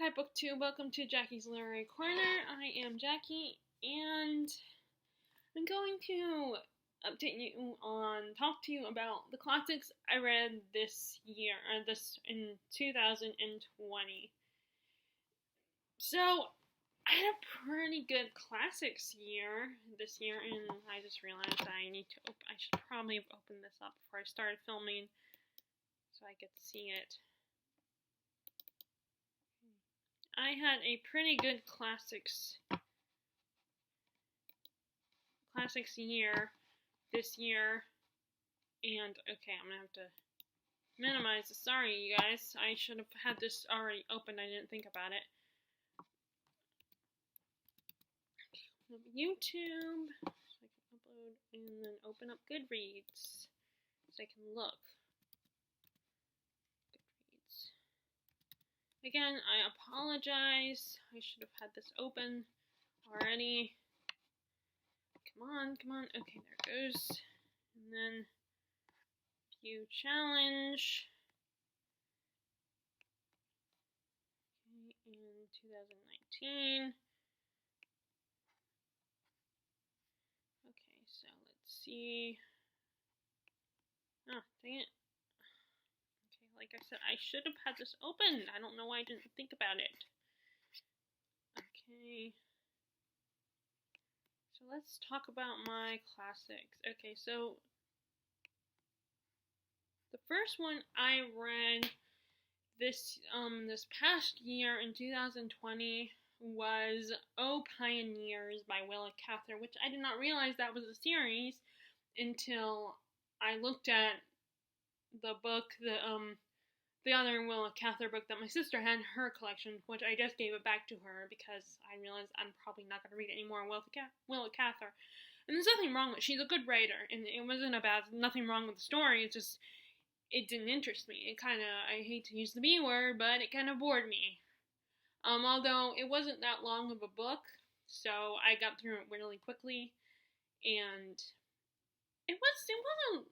Hi, BookTube. Welcome to Jackie's Literary Corner. I am Jackie, and I'm going to talk to you about the classics I read this year, this in 2020. So, I had a pretty good classics year this year, and I just realized I should probably have opened this up before I started filming, so I could see it. I had a pretty good classics year this year, and okay, I'm gonna have to minimize this. Sorry, you guys. I should have had this already open. I didn't think about it. YouTube, so I can upload, and then open up Goodreads, so I can look. Goodreads. Again, I apologize. I should have had this open already. Come on. Okay, there it goes. And then view challenge. Okay, in 2019. Okay, so let's see. Oh, dang it. Okay, like I said, I should have had this open. I don't know why I didn't think about it. Okay. So let's talk about my classics. Okay, so the first one I read this past year in 2020 was Oh Pioneers by Willa Cather, which I did not realize that was a series until I looked at the book, the other Willa Cather book that my sister had in her collection, which I just gave it back to her because I realized I'm probably not going to read any more Willa Cather. And there's nothing wrong with it. She's a good writer, and it wasn't nothing wrong with the story. It's just, it didn't interest me. It kind of, I hate to use the B word, but it kind of bored me. Although it wasn't that long of a book, so I got through it really quickly, and it wasn't,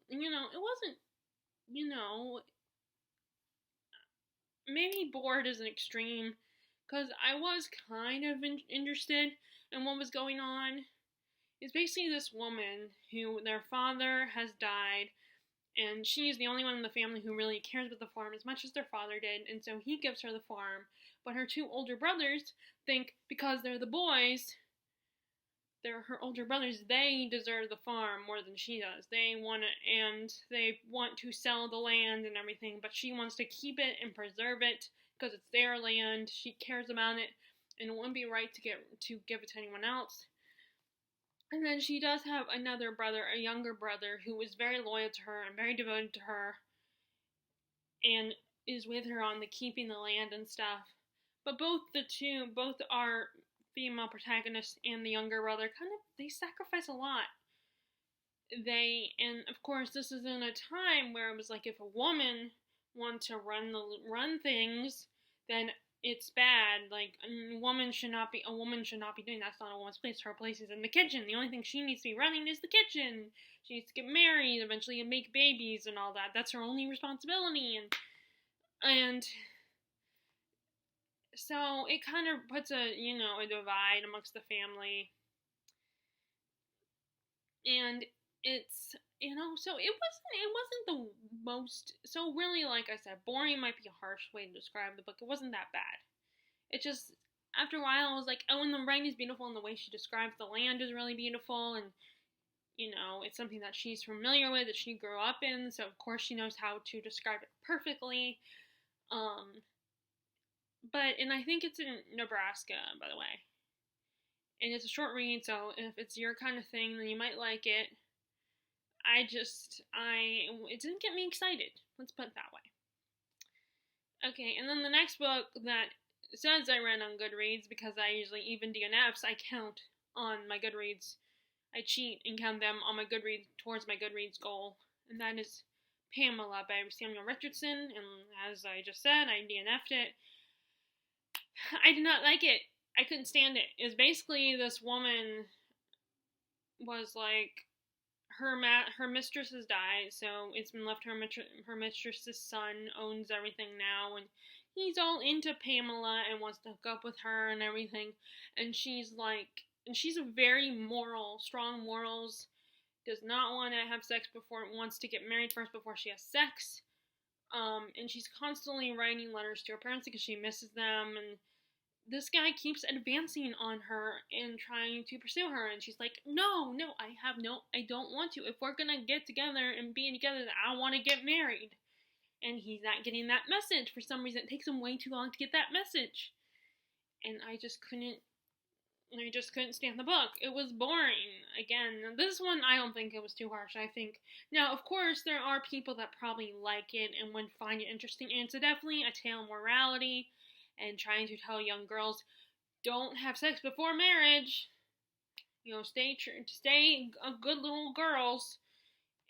maybe bored is an extreme, because I was kind of interested in what was going on. It's basically this woman who, their father has died, and she's the only one in the family who really cares about the farm as much as their father did, and so he gives her the farm. But her two older brothers think because they're the boys, they're her older brothers, they deserve the farm more than she does. They want to sell the land and everything, but she wants to keep it and preserve it because it's their land. She cares about it, and it wouldn't be right to give it to anyone else. And then she does have another brother, a younger brother, who is very loyal to her and very devoted to her, and is with her on the keeping the land and stuff. But both our female protagonists and the younger brother they sacrifice a lot. And of course, this is in a time where it was like if a woman wanted to run things, then it's bad. Like a woman should not be doing. That's not a woman's place. Her place is in the kitchen. The only thing she needs to be running is the kitchen. She needs to get married eventually and make babies and all that. That's her only responsibility. And so it kind of puts a divide amongst the family. And it's so it wasn't the most, so really, like I said, boring might be a harsh way to describe the book. It wasn't that bad. It just, after a while I was like, oh, and the writing is beautiful, and the way she describes the land is really beautiful, and it's something that she's familiar with, that she grew up in, so of course she knows how to describe it perfectly. And I think it's in Nebraska, by the way. And it's a short read, so if it's your kind of thing, then you might like it. It didn't get me excited. Let's put it that way. Okay, and then the next book that says I read on Goodreads, because I usually, even DNFs, I count on my Goodreads. I cheat and count them on my Goodreads, towards my Goodreads goal, and that is Pamela by Samuel Richardson, and as I just said, I DNF'd it. I did not like it. I couldn't stand it. It was basically this woman was like, her mistress has died, so it's been left her mistress's son owns everything now, and he's all into Pamela and wants to hook up with her and everything. And she's a very strong morals, does not want to have sex before, wants to get married first before she has sex. And she's constantly writing letters to her parents because she misses them, and this guy keeps advancing on her and trying to pursue her, and she's like, no, I don't want to. If we're gonna get together and be together, I want to get married. And he's not getting that message. For some reason, it takes him way too long to get that message. And I just couldn't stand the book. It was boring. Again, this one, I don't think it was too harsh. I think, now, of course, there are people that probably like it and would find it interesting, and it's definitely a tale of morality and trying to tell young girls, don't have sex before marriage. Stay good little girls.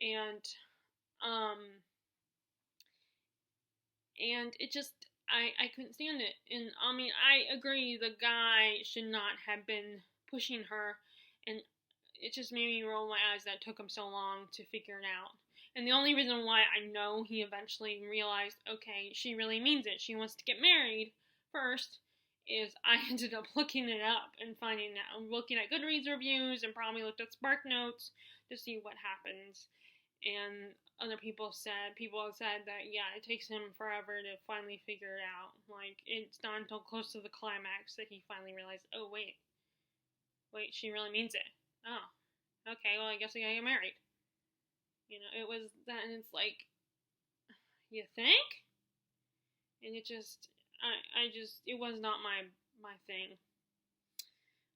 And it just, I couldn't stand it. And I mean, I agree, the guy should not have been pushing her, and it just made me roll my eyes that it took him so long to figure it out. And the only reason why I know he eventually realized, okay, she really means it, she wants to get married first, is I ended up looking it up and looking at Goodreads reviews and probably looked at Spark Notes to see what happens. And other people have said that, yeah, it takes him forever to finally figure it out. Like, it's not until close to the climax that he finally realized, oh, wait, she really means it. Oh, okay, well, I guess I gotta get married. It was that, and it's like, you think? And it just, it was not my thing.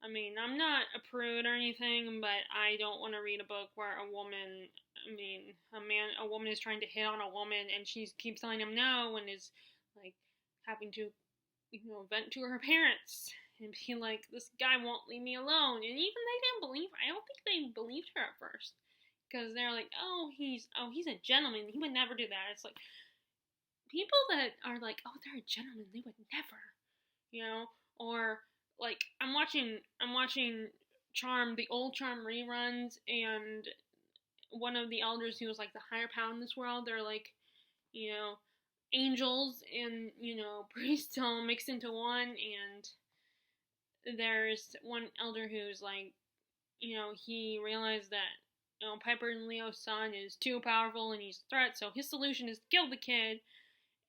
I mean, I'm not a prude or anything, but I don't want to read a book where a woman is trying to hit on a woman and she keeps telling him no and is, like, having to, vent to her parents and be like, this guy won't leave me alone. And even I don't think they believed her at first. Because they're like, he's a gentleman, he would never do that. It's like, people that are like, oh, they're a gentleman, they would never, or, like, I'm watching Charm, the old Charm reruns, and one of the elders who was, like, the higher power in this world, they're, like, angels and, priests all mixed into one, and there's one elder who's, like, he realized that, Piper and Leo's son is too powerful and he's a threat, so his solution is to kill the kid.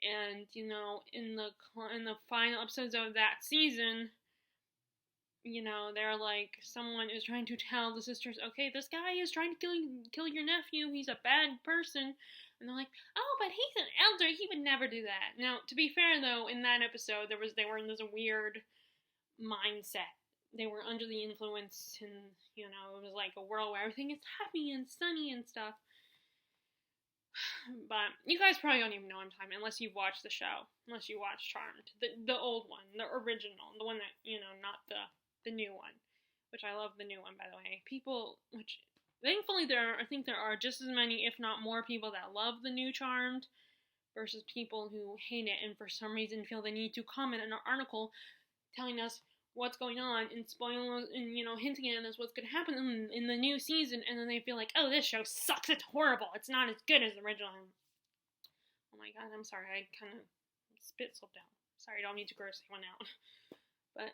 And, in the final episodes of that season, they're like, someone is trying to tell the sisters, okay, this guy is trying to kill your nephew, he's a bad person. And they're like, oh, but he's an elder, he would never do that. Now, to be fair, though, in that episode, they were in this weird mindset. They were under the influence, and, it was like a world where everything is happy and sunny and stuff. But you guys probably don't even know what I'm talking about unless you've watched the show. Unless you watched Charmed. The old one. The original. The one that, not the new one. Which I love the new one, by the way. Thankfully I think there are just as many, if not more, people that love the new Charmed versus people who hate it and for some reason feel the need to comment in an article telling us what's going on and spoiling and, hinting at us what's going to happen in the new season, and then they feel like, oh, this show sucks, it's horrible, it's not as good as the original. Oh my god, I'm sorry, I kind of spit slipped out. Sorry, I don't need to gross anyone out. But,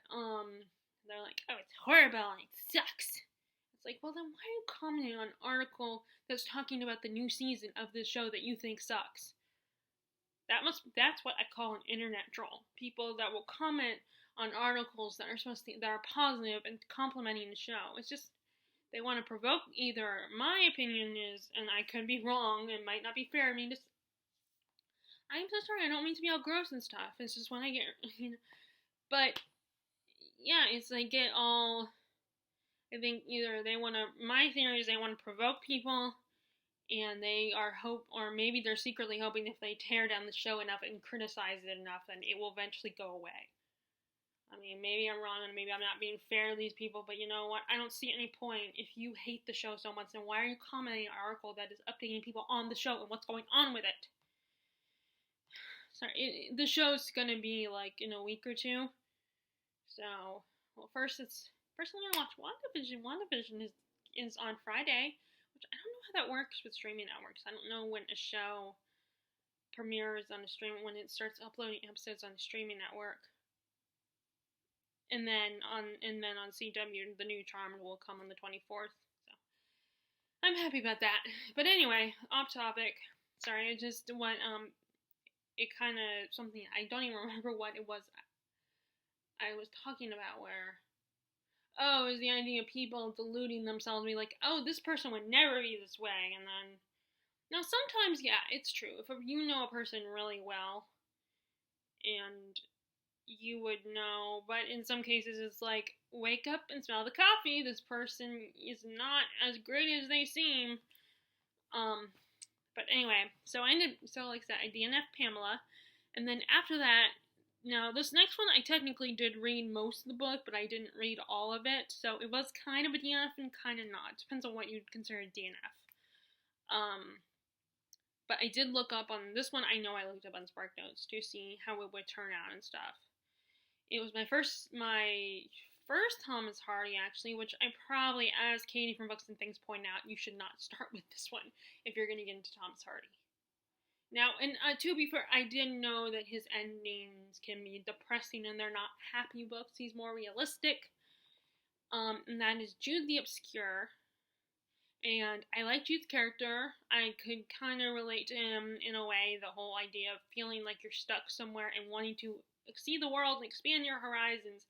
they're like, oh, it's horrible, it sucks. It's like, well, then why are you commenting on an article that's talking about the new season of this show that you think sucks? That's what I call an internet troll. People that will comment on articles that are positive and complimenting the show. It's just, they want to provoke. Either my opinion is, and I could be wrong, it might not be fair, I'm so sorry, I don't mean to be all gross and stuff, it's just when I get, but, yeah, it's like, I think either my theory is they want to provoke people, and they are or maybe they're secretly hoping if they tear down the show enough and criticize it enough, then it will eventually go away. I mean, maybe I'm wrong and maybe I'm not being fair to these people, but you know what? I don't see any point. If you hate the show so much, then why are you commenting on an article that is updating people on the show and what's going on with it? Sorry, the show's gonna be like in a week or two. So, well, first I'm gonna watch WandaVision. WandaVision is on Friday, which I don't know how that works with streaming networks. I don't know when a show premieres on when it starts uploading episodes on the streaming network. And then on CW, the new Charmed will come on the 24th. So I'm happy about that. But anyway, off topic. Sorry, I just went it kind of something I don't even remember what it was I was talking about. Where it was the idea of people deluding themselves, be like, oh, this person would never be this way, and then now sometimes, yeah, it's true. If you know a person really well, and you would know, but in some cases it's like, wake up and smell the coffee, this person is not as great as they seem. But anyway, so like I said, I DNF'd Pamela, and then after that, now this next one I technically did read most of the book, but I didn't read all of it, so it was kind of a DNF and kind of not. Depends on what you'd consider a DNF. But I did look up on this one. I know I looked up on SparkNotes to see how it would turn out and stuff. It was my first Thomas Hardy, actually, which I probably, as Katie from Books and Things pointed out, you should not start with this one if you're going to get into Thomas Hardy. Now, and to be fair, I did know that his endings can be depressing and they're not happy books. He's more realistic. And that is Jude the Obscure. And I like Jude's character. I could kind of relate to him in a way, the whole idea of feeling like you're stuck somewhere and wanting to see the world and expand your horizons.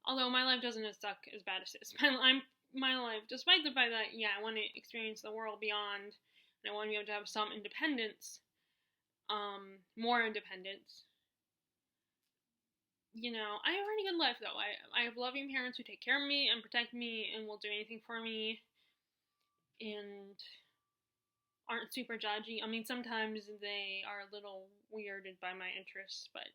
Although my life doesn't suck as bad as this. My life, despite the fact that, yeah, I want to experience the world beyond, and I want to be able to have some independence, more independence. You know, I have a pretty good life, though. I have loving parents who take care of me and protect me and will do anything for me, and aren't super judgy. I mean, sometimes they are a little weirded by my interests, but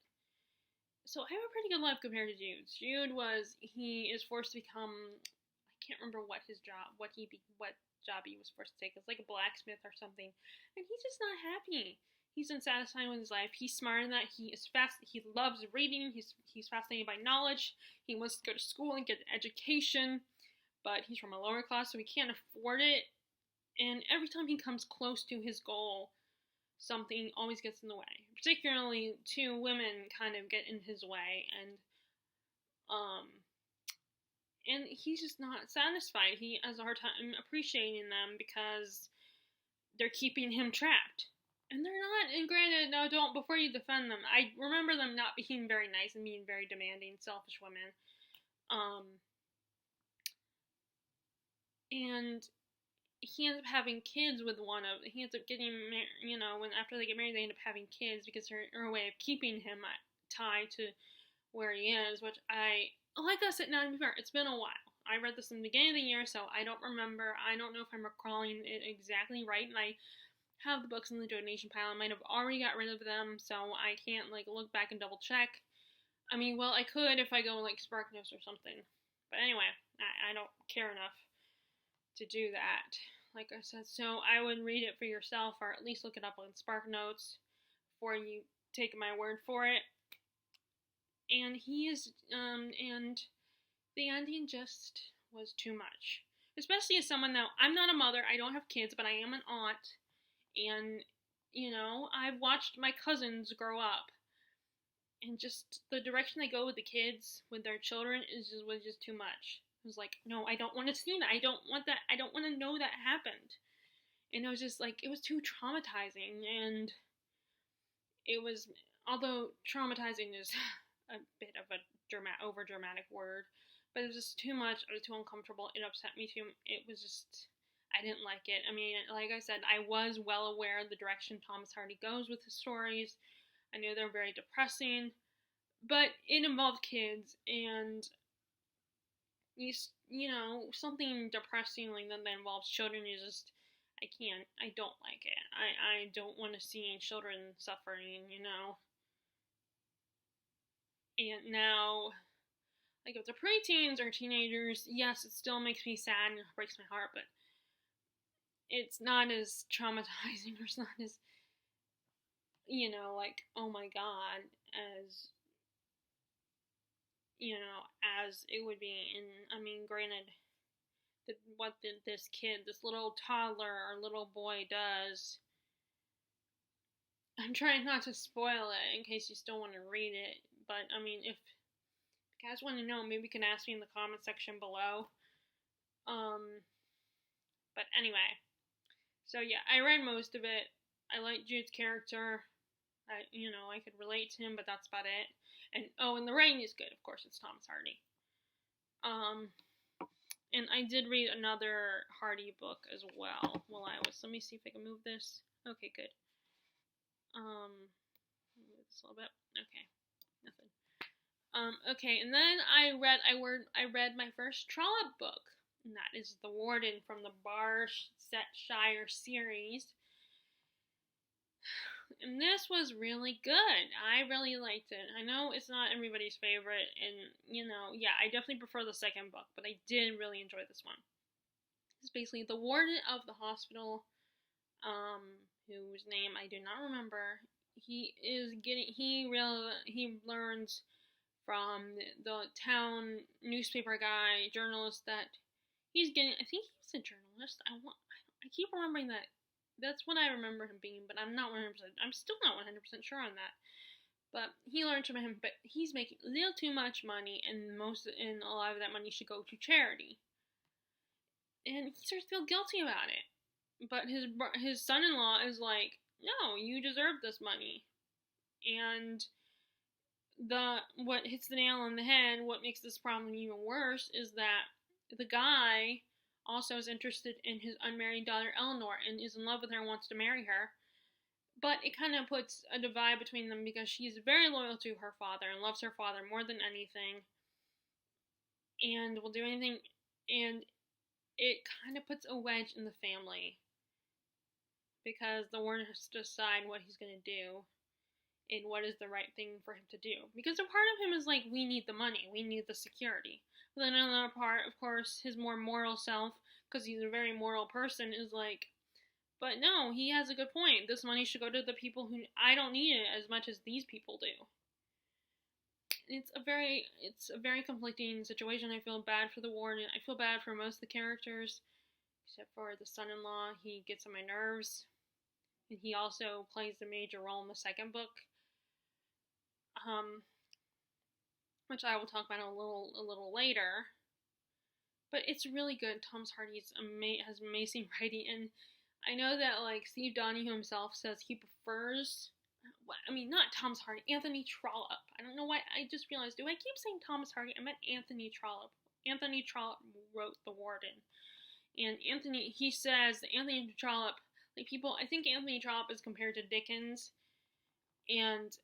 so I have a pretty good life compared to Jude's. He is forced to become, I can't remember what job he was forced to take. It's like a blacksmith or something, and he's just not happy. He's unsatisfied with his life. He's smart in that he loves reading. He's fascinated by knowledge. He wants to go to school and get an education, but he's from a lower class, so he can't afford it. And every time he comes close to his goal, something always gets in the way. Particularly, two women kind of get in his way, and he's just not satisfied. He has a hard time appreciating them because they're keeping him trapped. And they're not, and granted, no, don't, before you defend them, I remember them not being very nice and being very demanding, selfish women. And he ends up having kids with he ends up getting married, after they get married, they end up having kids because they're a way of keeping him tied to where he is, which like I said, now to be fair, it's been a while. I read this in the beginning of the year, so I don't remember. I don't know if I'm recalling it exactly right, and I have the books in the donation pile. I might have already got rid of them, so I can't, look back and double check. I mean, well, I could if I go, SparkNotes or something. But anyway, I don't care enough to do that, like I said. So I would read it for yourself, or at least look it up on SparkNotes before you take my word for it. And and the ending just was too much. Especially as someone now, I'm not a mother, I don't have kids, but I am an aunt, and, I've watched my cousins grow up, and just the direction they go with the kids, with their children, was just too much. It was like, no, I don't want to see that. I don't want that. I don't want to know that happened. And it was just it was too traumatizing. And it was, although traumatizing is a bit of a over dramatic word, but it was just too much. It was too uncomfortable. It upset me too. It was just, I didn't like it. I mean, like I said, I was well aware of the direction Thomas Hardy goes with his stories. I knew they're very depressing, but it involved kids, and something depressing like that involves children is just, I don't like it. I don't want to see children suffering, And now, if they're preteens or teenagers, yes, it still makes me sad and breaks my heart, but it's not as traumatizing, or it's not as, oh my god, as, as it would be in, I mean, granted, what this kid, this little toddler or little boy does, I'm trying not to spoil it in case you still want to read it. But I mean, if you guys want to know, maybe you can ask me in the comment section below. But anyway, so yeah, I read most of it. I like Jude's character. I could relate to him, but that's about it. And the writing is good. Of course, it's Thomas Hardy. And I did read another Hardy book as well. Let me see if I can move this. Okay, good. Move this a little bit. Okay, nothing. Okay, and then I read my first Trollope book, and that is The Warden from the Barsetshire series. And this was really good. I really liked it. I know it's not everybody's favorite, and I definitely prefer the second book, but I did really enjoy this one. It's basically the warden of the hospital, whose name I do not remember. He learns from the town newspaper guy, journalist, that he's getting. I think he's a journalist. I keep remembering that. That's what I remember him being, but I'm still not 100% sure on that. But he learned from him, but he's making a little too much money, and a lot of that money should go to charity. And he starts to feel guilty about it. But his son-in-law is like, no, you deserve this money. And what hits the nail on the head, what makes this problem even worse, is that the guy also is interested in his unmarried daughter Eleanor and is in love with her and wants to marry her. But it kind of puts a divide between them because she's very loyal to her father and loves her father more than anything and will do anything. And it kind of puts a wedge in the family because the warden has to decide what he's going to do and what is the right thing for him to do. Because a part of him is like, we need the money, we need the security. But then another part, of course, his more moral self, because he's a very moral person, is like, but no, he has a good point. This money should go to the people who, I don't need it as much as these people do. It's a very conflicting situation. I feel bad for the warden. I feel bad for most of the characters, except for the son-in-law. He gets on my nerves. And he also plays a major role in the second book. Which I will talk about a little later. But it's really good. Thomas Hardy has amazing writing, and I know that like Steve Donahue himself says he prefers. Not Thomas Hardy, Anthony Trollope. I don't know why. I just realized. Do I keep saying Thomas Hardy? I meant Anthony Trollope. Anthony Trollope wrote The Warden, and he says that Anthony Trollope. I think Anthony Trollope is compared to Dickens, and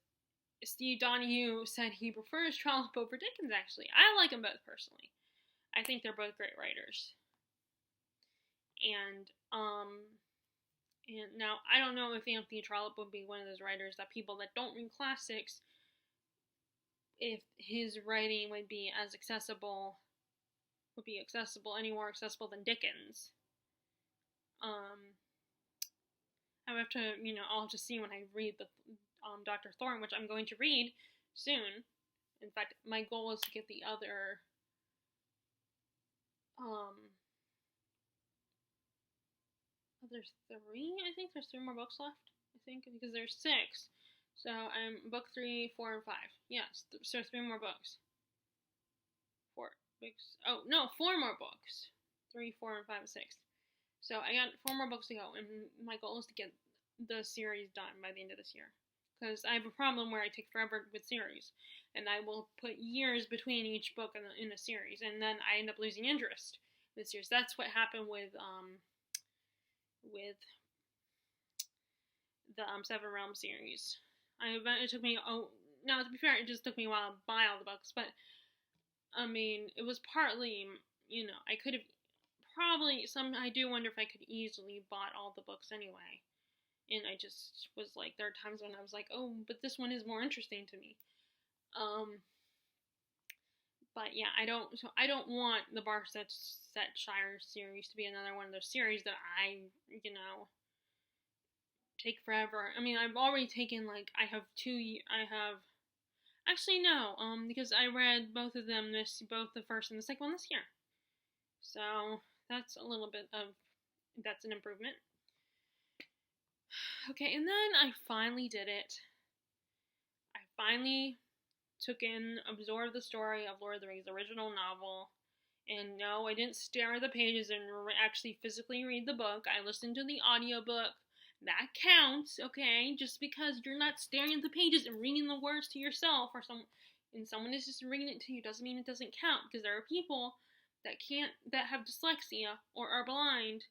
Steve Donahue said he prefers Trollope over Dickens, actually. I like them both, personally. I think they're both great writers. And now, I don't know if Anthony Trollope would be one of those writers that people that don't read classics, if his writing would be any more accessible than Dickens. I have to, I'll have to see when I read the Dr. Thorne, which I'm going to read soon. In fact, my goal is to get the other there's 3. I think there's 3 more books left. I think because there's 6. So I'm book 3, 4, and 5. Yes, so 3 more books. 4 books. Oh no, 4 more books. 3, 4, and 5, and 6. So I got 4 more books to go, and my goal is to get the series done by the end of this year. Because I have a problem where I take forever with series, and I will put years between each book in a series, and then I end up losing interest in the series. That's what happened with the Seven Realms series. It took me now to be fair, it just took me a while to buy all the books, but it was partly I could have probably I do wonder if I could easily bought all the books anyway. And I just was like, there are times when I was like, oh, but this one is more interesting to me. But yeah, I don't want the Barsetshire series to be another one of those series that I, take forever. I've already taken actually no, because I read both of them both the first and the second one this year. So that's a little bit that's an improvement. Okay, and then I finally did it. I finally absorbed the story of Lord of the Rings, the original novel. And no, I didn't stare at the pages and actually physically read the book. I listened to the audiobook. That counts, okay? Just because you're not staring at the pages and reading the words to yourself and someone is just reading it to you doesn't mean it doesn't count, because there are people that have dyslexia or are blind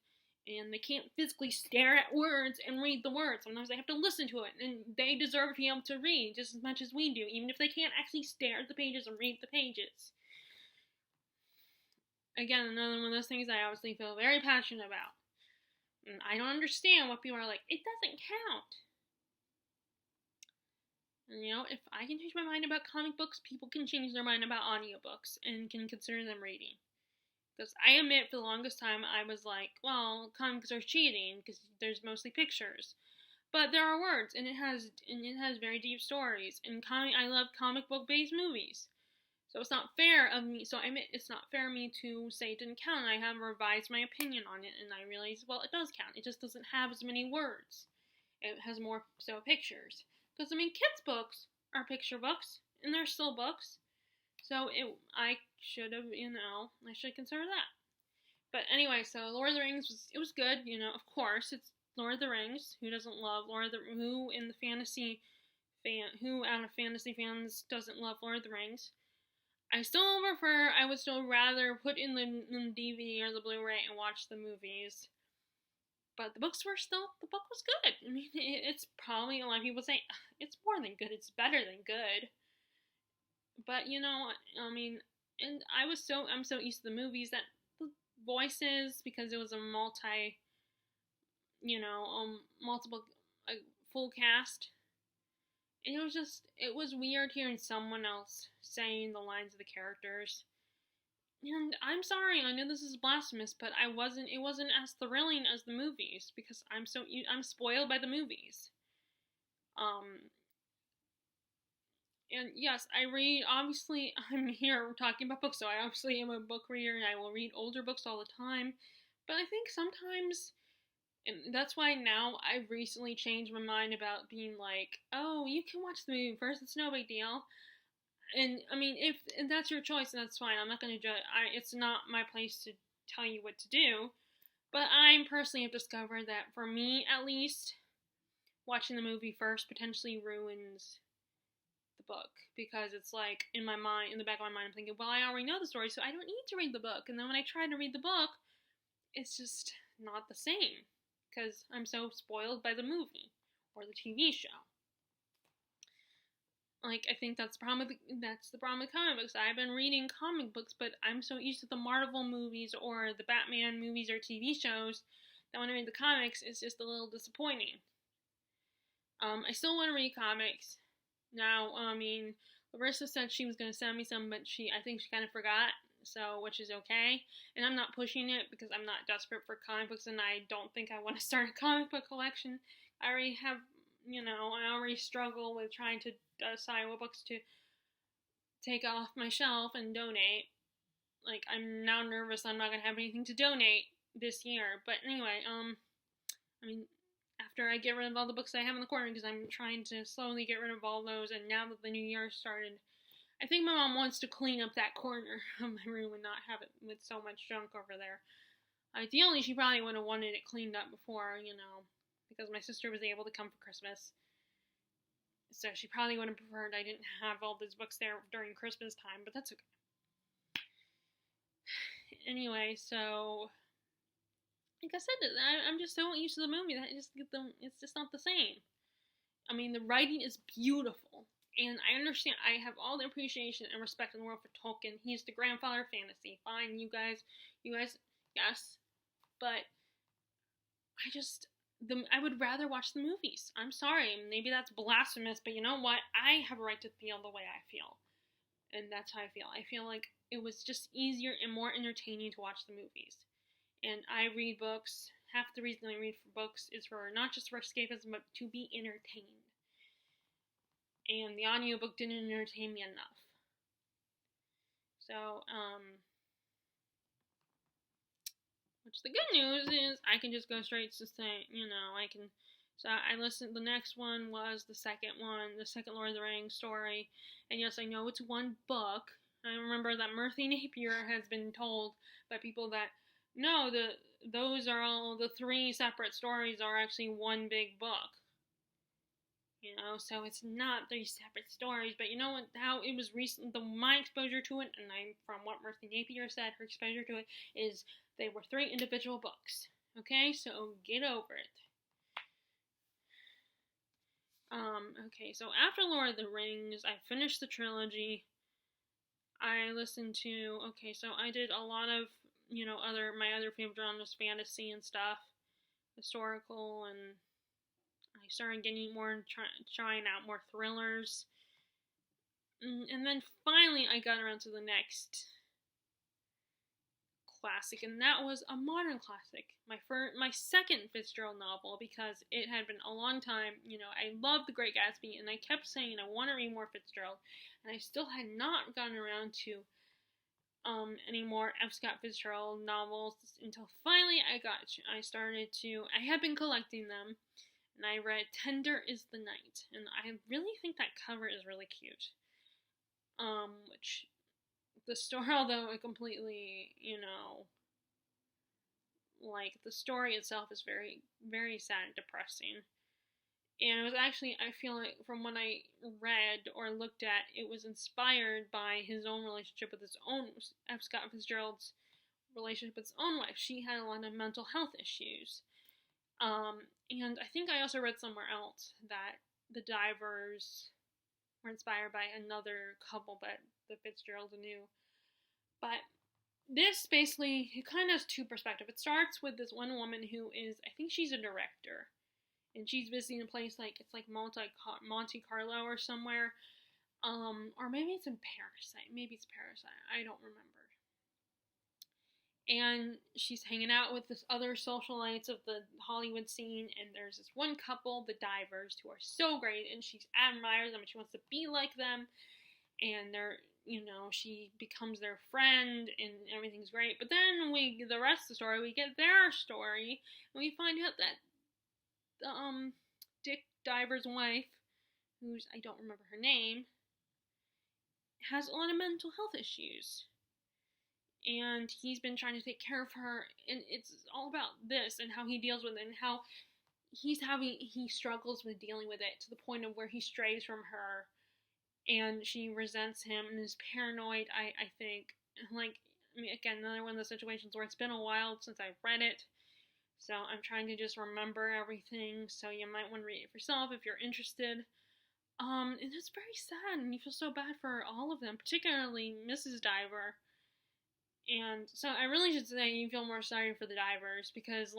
and they can't physically stare at words and read the words. Sometimes they have to listen to it, and they deserve to be able to read just as much as we do, even if they can't actually stare at the pages and read the pages. Again, another one of those things I obviously feel very passionate about. And I don't understand what people are like, it doesn't count. And if I can change my mind about comic books, people can change their mind about audiobooks and can consider them reading. Because I admit, for the longest time, I was like, well, comics are cheating because there's mostly pictures. But there are words, and it has very deep stories. And I love comic book based movies. So it's not fair of me. So I admit it's not fair of me to say it didn't count. I have revised my opinion on it, and I realized, well, it does count. It just doesn't have as many words. It has more pictures. Because kids' books are picture books, and they're still books. So I should have, I should consider that. But anyway, so Lord of the Rings was good. Of course, it's Lord of the Rings. Who doesn't love who in the fantasy who out of fantasy fans doesn't love Lord of the Rings? I would still rather put in the DVD or the Blu-ray and watch the movies. But the book was good. I mean, it's probably, a lot of people say, it's more than good, it's better than good. But, and I'm so used to the movies that the voices, because it was a multiple, full cast, and it was weird hearing someone else saying the lines of the characters. And I'm sorry, I know this is blasphemous, but it wasn't as thrilling as the movies, because I'm spoiled by the movies. And yes, I read, obviously, I'm here talking about books, so I obviously am a book reader, and I will read older books all the time, but I think sometimes, and that's why now I've recently changed my mind about being like, oh, you can watch the movie first, it's no big deal. And I mean, if that's your choice, that's fine. I'm not going to judge. It's not my place to tell you what to do. But I personally have discovered that, for me at least, watching the movie first potentially ruins the book, because it's like, in the back of my mind, I'm thinking, well, I already know the story, so I don't need to read the book. And then when I try to read the book, it's just not the same, because I'm so spoiled by the movie or the TV show. Like, I think that's the problem with comic books. I've been reading comic books, but I'm so used to the Marvel movies or the Batman movies or TV shows that when I read the comics, it's just a little disappointing. I still want to read comics. Now, Larissa said she was going to send me some, but I think she kind of forgot, so, which is okay. And I'm not pushing it, because I'm not desperate for comic books, and I don't think I want to start a comic book collection. I already have, I already struggle with trying to decide what books to take off my shelf and donate. Like, I'm now nervous I'm not going to have anything to donate this year. But anyway, after I get rid of all the books I have in the corner, because I'm trying to slowly get rid of all those, and now that the new year started, I think my mom wants to clean up that corner of my room and not have it with so much junk over there. Ideally, she probably would have wanted it cleaned up before, because my sister was able to come for Christmas. So she probably would have preferred I didn't have all those books there during Christmas time, but that's okay. Anyway, so, like I said, I'm just so used to the movie that it's just not the same. I mean, the writing is beautiful, and I understand, I have all the appreciation and respect in the world for Tolkien. He's the grandfather of fantasy. Fine, you guys, yes, but I would rather watch the movies. I'm sorry, maybe that's blasphemous, but you know what? I have a right to feel the way I feel. And that's how I feel. I feel like it was just easier and more entertaining to watch the movies. And I read books. Half the reason I read for books is for not just for escapism, but to be entertained. And the audiobook didn't entertain me enough. So, which the good news is I can just go straight to say, I can So I listened. The next one was the second Lord of the Rings story. And yes, I know it's one book. I remember that Murphy Napier has been told by people that no, those are all the 3 separate stories are actually one big book. So it's not 3 separate stories. But you know what? How it was recent. My exposure to it, and from what Murphy Napier said, her exposure to it is they were 3 individual books. Okay, so get over it. Okay, so after Lord of the Rings, I finished the trilogy. I listened to, so I did a lot of, my other favorite genres, fantasy and stuff, historical, and I started getting more, trying out more thrillers. And then finally I got around to the next classic, and that was a modern classic. My second Fitzgerald novel, because it had been a long time. I loved The Great Gatsby, and I kept saying I want to read more Fitzgerald, and I still had not gotten around to any more F. Scott Fitzgerald novels until finally I had been collecting them, and I read Tender is the Night, and I really think that cover is really cute. Which the story, although it completely, the story itself is very, very sad and depressing. And it was actually, I feel like, from what I read or looked at, it was inspired by his own relationship with F. Scott Fitzgerald's relationship with his own wife. She had a lot of mental health issues. And I think I also read somewhere else that the Divers were inspired by another couple that the Fitzgeralds knew. But this basically, it kind of has 2 perspectives. It starts with this one woman who is, I think she's a director, and she's visiting a place it's like Monte Carlo or somewhere, or maybe it's in Paris. Maybe it's Paris. I don't remember. And she's hanging out with this other socialites of the Hollywood scene, and there's this one couple, the Divers, who are so great, and she admires them, and she wants to be like them, and they're, she becomes their friend, and everything's great. But then the rest of the story, we get their story, and we find out that Dick Diver's wife, who's, I don't remember her name, has a lot of mental health issues. And he's been trying to take care of her, and it's all about this and how he deals with it, and how he struggles with dealing with it to the point of where he strays from her, and she resents him and is paranoid. I think, again, another one of those situations where it's been a while since I've read it, so I'm trying to just remember everything. So you might want to read it for yourself if you're interested. And it's very sad, and you feel so bad for all of them, particularly Mrs. Diver. And so I really should say you feel more sorry for the Divers, because,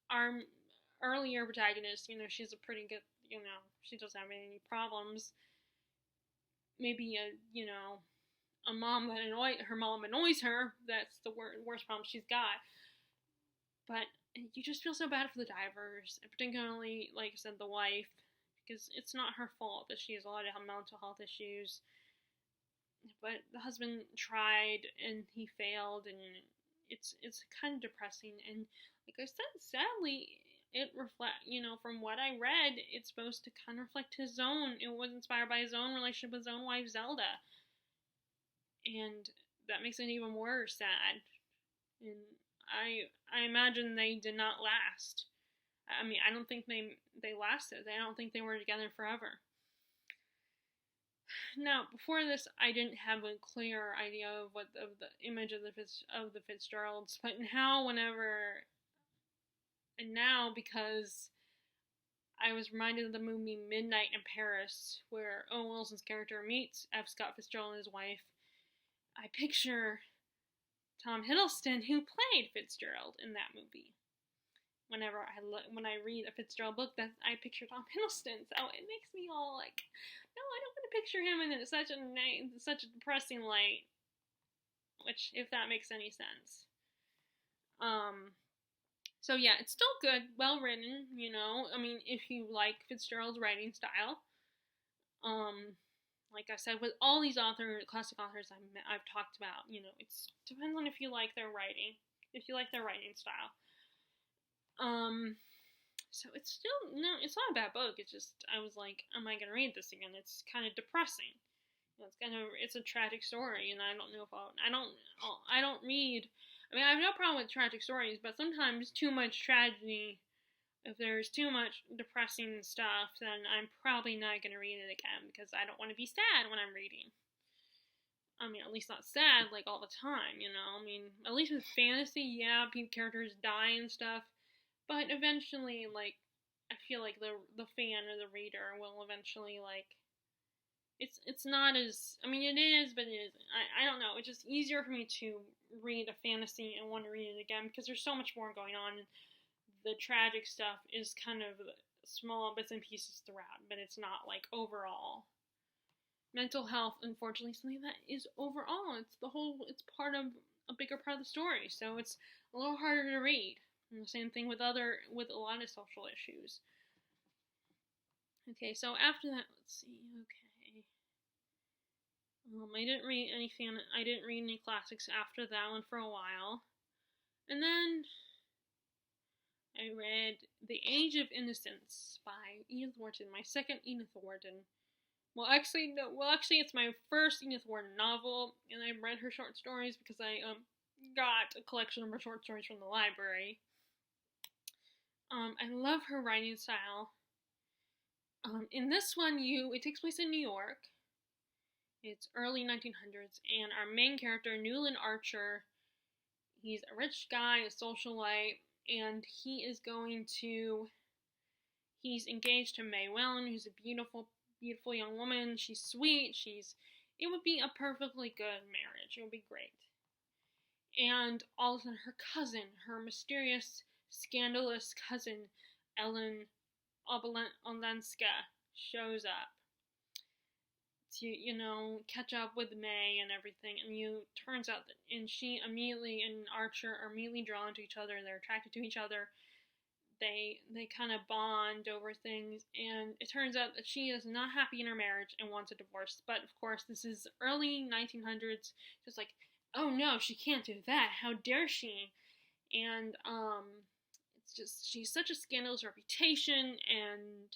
our earlier protagonist, she's a pretty good, she doesn't have any problems. Maybe a mom her mom annoys her. That's the worst problem she's got. But you just feel so bad for the Divers, and particularly, like I said, the wife, because it's not her fault that she has a lot of mental health issues. But the husband tried, and he failed, and it's kind of depressing. And like I said, sadly, it from what I read, it's supposed to kind of reflect his own. It was inspired by his own relationship with his own wife, Zelda. And that makes it even more sad. And I imagine they did not last. I mean, I don't think they lasted. I don't think they were together forever. Now, before this, I didn't have a clear idea of the image of the Fitzgeralds, but now because I was reminded of the movie Midnight in Paris, where Owen Wilson's character meets F. Scott Fitzgerald and his wife, I picture Tom Hiddleston, who played Fitzgerald in that movie. When I read a Fitzgerald book, I picture Tom Hiddleston, so it makes me all like, no, I don't want to picture him in such a depressing light. Which, if that makes any sense. So yeah, it's still good, well written. I mean, if you like Fitzgerald's writing style. Like I said, with all these classic authors I've talked about, it depends on if you like their writing style. So it's still, no, it's not a bad book. It's just, I was like, am I going to read this again? It's kind of depressing. It's a tragic story, and I don't know if I don't read. I mean, I have no problem with tragic stories, but sometimes too much tragedy. If there's too much depressing stuff, then I'm probably not going to read it again because I don't want to be sad when I'm reading. I mean, at least not sad like all the time, you know. I mean, at least with fantasy, yeah, characters die and stuff, but eventually, like, I feel like the fan or the reader will eventually like. It's not as, I mean, it is, but it isn't. I don't know. It's just easier for me to read a fantasy and want to read it again because there's so much more going on. The tragic stuff is kind of small bits and pieces throughout, but it's not like overall. Mental health, unfortunately, is something that is overall. It's part of a bigger part of the story, so it's a little harder to read. And the same thing with with a lot of social issues. Okay, so after that, let's see. Okay, I didn't read any classics after that one for a while, and then I read *The Age of Innocence* by Edith Wharton, my second Edith Wharton. Well, actually, no. Well, actually, it's my first Edith Wharton novel, and I read her short stories because I got a collection of her short stories from the library. I love her writing style. In this one, it takes place in New York. It's early 1900s, and our main character, Newland Archer, he's a rich guy, a socialite, and he's engaged to May Welland, who's a beautiful young woman. She's sweet. It would be a perfectly good marriage. It would be great. And all of a sudden, her mysterious, scandalous cousin, Ellen Olenska, shows up to, catch up with May and everything. And turns out that, she immediately and Archer are immediately drawn to each other. They're attracted to each other. They kind of bond over things, and it turns out that she is not happy in her marriage and wants a divorce. But of course, this is early 1900s. Just like, oh no, she can't do that. How dare she? And it's just she's such a scandalous reputation, and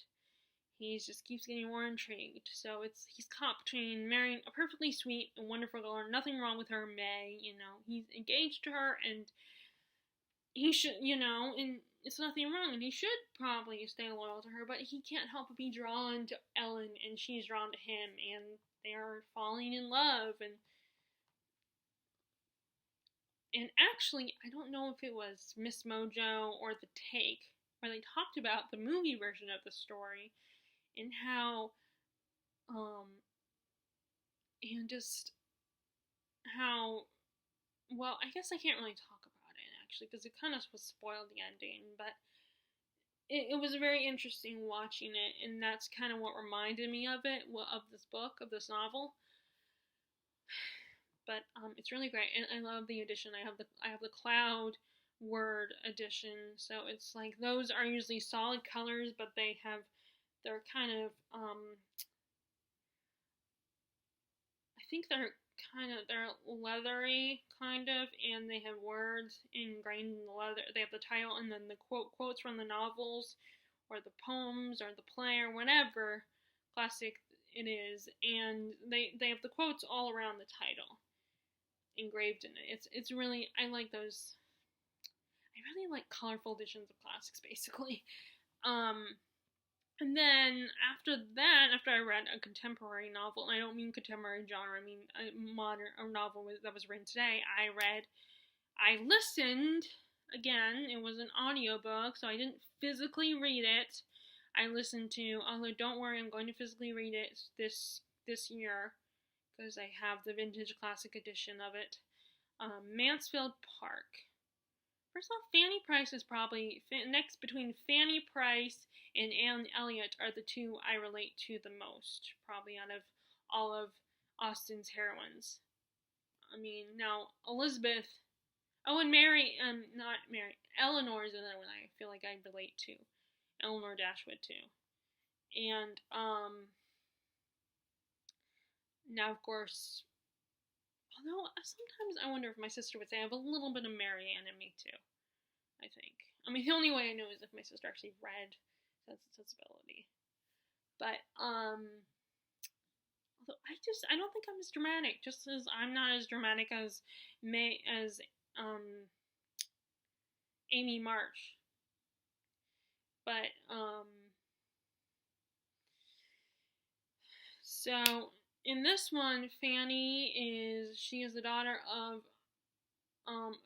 he just keeps getting more intrigued. So he's caught between marrying a perfectly sweet and wonderful girl, nothing wrong with her, May. He's engaged to her, and he should, and it's nothing wrong, and he should probably stay loyal to her, but he can't help but be drawn to Ellen, and she's drawn to him, and they are falling in love, and actually, I don't know if it was Miss Mojo or The Take, where they talked about the movie version of the story, and how, and just how, well, I guess I can't really talk about it, actually, because it kind of was spoiled the ending, but it was very interesting watching it, and that's kind of what reminded me of it, of this book, of this novel. But it's really great, and I love the edition. I have the Cloud Word edition, so it's like those are usually solid colors, but they're kind of I think they're leathery, kind of, and they have words ingrained in the leather. They have the title and then the quotes from the novels, or the poems, or the play, or whatever classic it is, and they have the quotes all around the title engraved in it. It's really, I like those. I really like colorful editions of classics, basically. And then after I read a contemporary novel, and I don't mean contemporary genre, I mean a novel that was written today, I listened, again, it was an audiobook, so I didn't physically read it. I listened to, although don't worry, I'm going to physically read it this year, because I have the vintage classic edition of it. Mansfield Park. First of all, Fanny Price is probably next between Fanny Price and Anne Elliot are the two I relate to the most, probably out of all of Austen's heroines. I mean, now Elizabeth, and not Mary, Eleanor is another one I feel like I relate to, Eleanor Dashwood too, and now of course, although sometimes I wonder if my sister would say I have a little bit of Marianne in me too. I think. I mean, the only way I know is if my sister actually read Sense and Sensibility. But, although I don't think I'm as dramatic, just as I'm not as dramatic as Amy March. But, so, in this one, Fanny she is the daughter of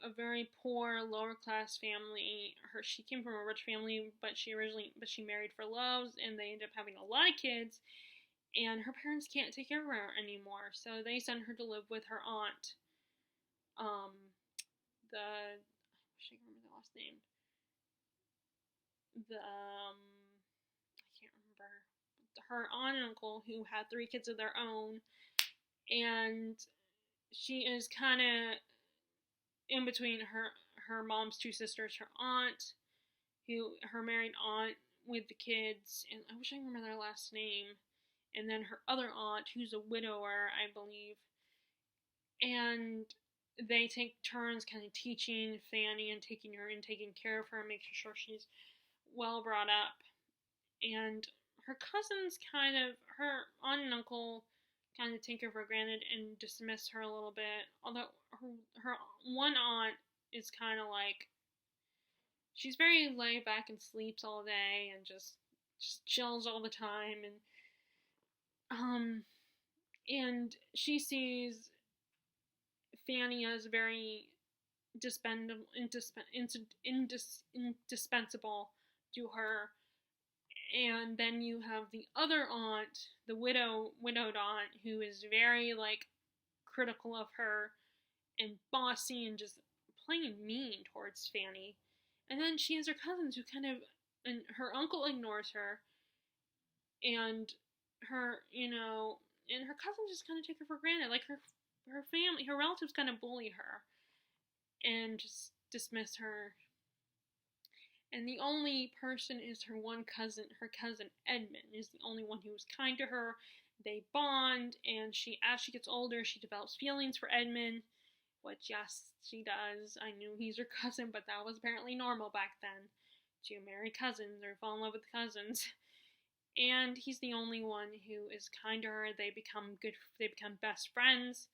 a very poor lower class family. She came from a rich family, but she married for love, and they ended up having a lot of kids. And her parents can't take care of her anymore, so they send her to live with her aunt. I wish I could remember the last name. I can't remember. Her aunt and uncle, who had 3 kids of their own, and she is kind of in between her mom's 2 sisters, her aunt, her married aunt with the kids, and I wish I remember their last name, and then her other aunt, who's a widower, I believe, and they take turns kind of teaching Fanny and taking care of her, making sure she's well brought up. And her cousins her aunt and uncle kind of take her for granted and dismiss her a little bit. Although her one aunt is kind of like, she's very laid back and sleeps all day and just chills all the time, and she sees Fanny as very indispensable to her. And then you have the other aunt, the widowed aunt, who is very, like, critical of her and bossy and just plain mean towards Fanny. And then she has her cousins who and her uncle ignores her, and her cousins just kind of take her for granted. Like, her family, her relatives kind of bully her and just dismiss her. And the only person is her cousin Edmund is the only one who is kind to her. They bond, and as she gets older, she develops feelings for Edmund, which, yes, she does. I knew he's her cousin, but that was apparently normal back then, to marry cousins or fall in love with cousins. And he's the only one who is kind to her. They become best friends.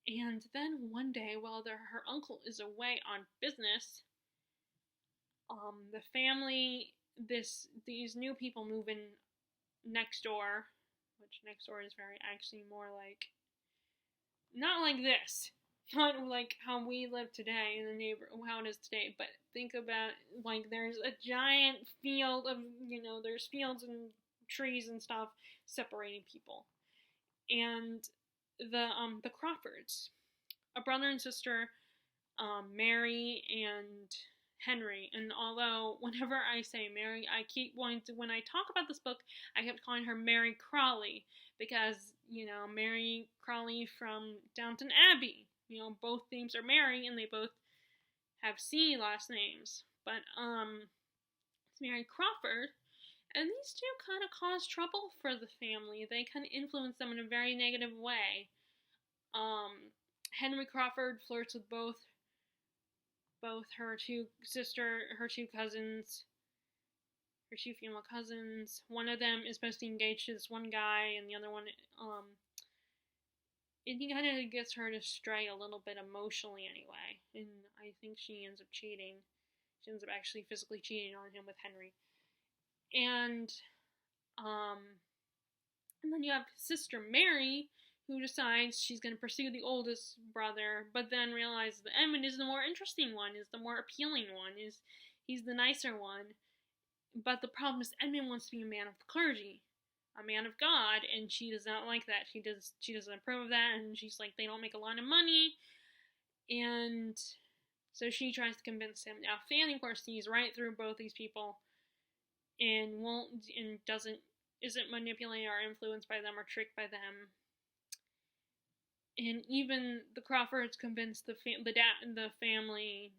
And then one day, while her uncle is away on business, the family, these new people move in next door, which next door is actually more like, not like this, not like how we live today in the how it is today, but think about, like, there's a giant field of, there's fields and trees and stuff separating people. And the Crawfords, a brother and sister, Mary and Henry. And although whenever I say Mary, I keep wanting to, when I talk about this book, I kept calling her Mary Crawley, because, Mary Crawley from Downton Abbey, both names are Mary, and they both have C last names. But, it's Mary Crawford, and these two kind of cause trouble for the family. They kind of influence them in a very negative way. Henry Crawford flirts with both her two female cousins. One of them is supposed to be engaged to this one guy, and the other one, and he kind of gets her to stray a little bit emotionally anyway, and I think she ends up cheating. She ends up actually physically cheating on him with Henry. And then you have sister Mary, who decides she's going to pursue the oldest brother, but then realizes that Edmund is the more interesting one, is the more appealing one, he's the nicer one. But the problem is Edmund wants to be a man of the clergy, a man of God, and she does not like that. She doesn't approve of that, and she's like, they don't make a lot of money, and so she tries to convince him. Now, Fanny, of course, sees right through both these people, and isn't manipulated or influenced by them or tricked by them. And even the Crawfords convince the family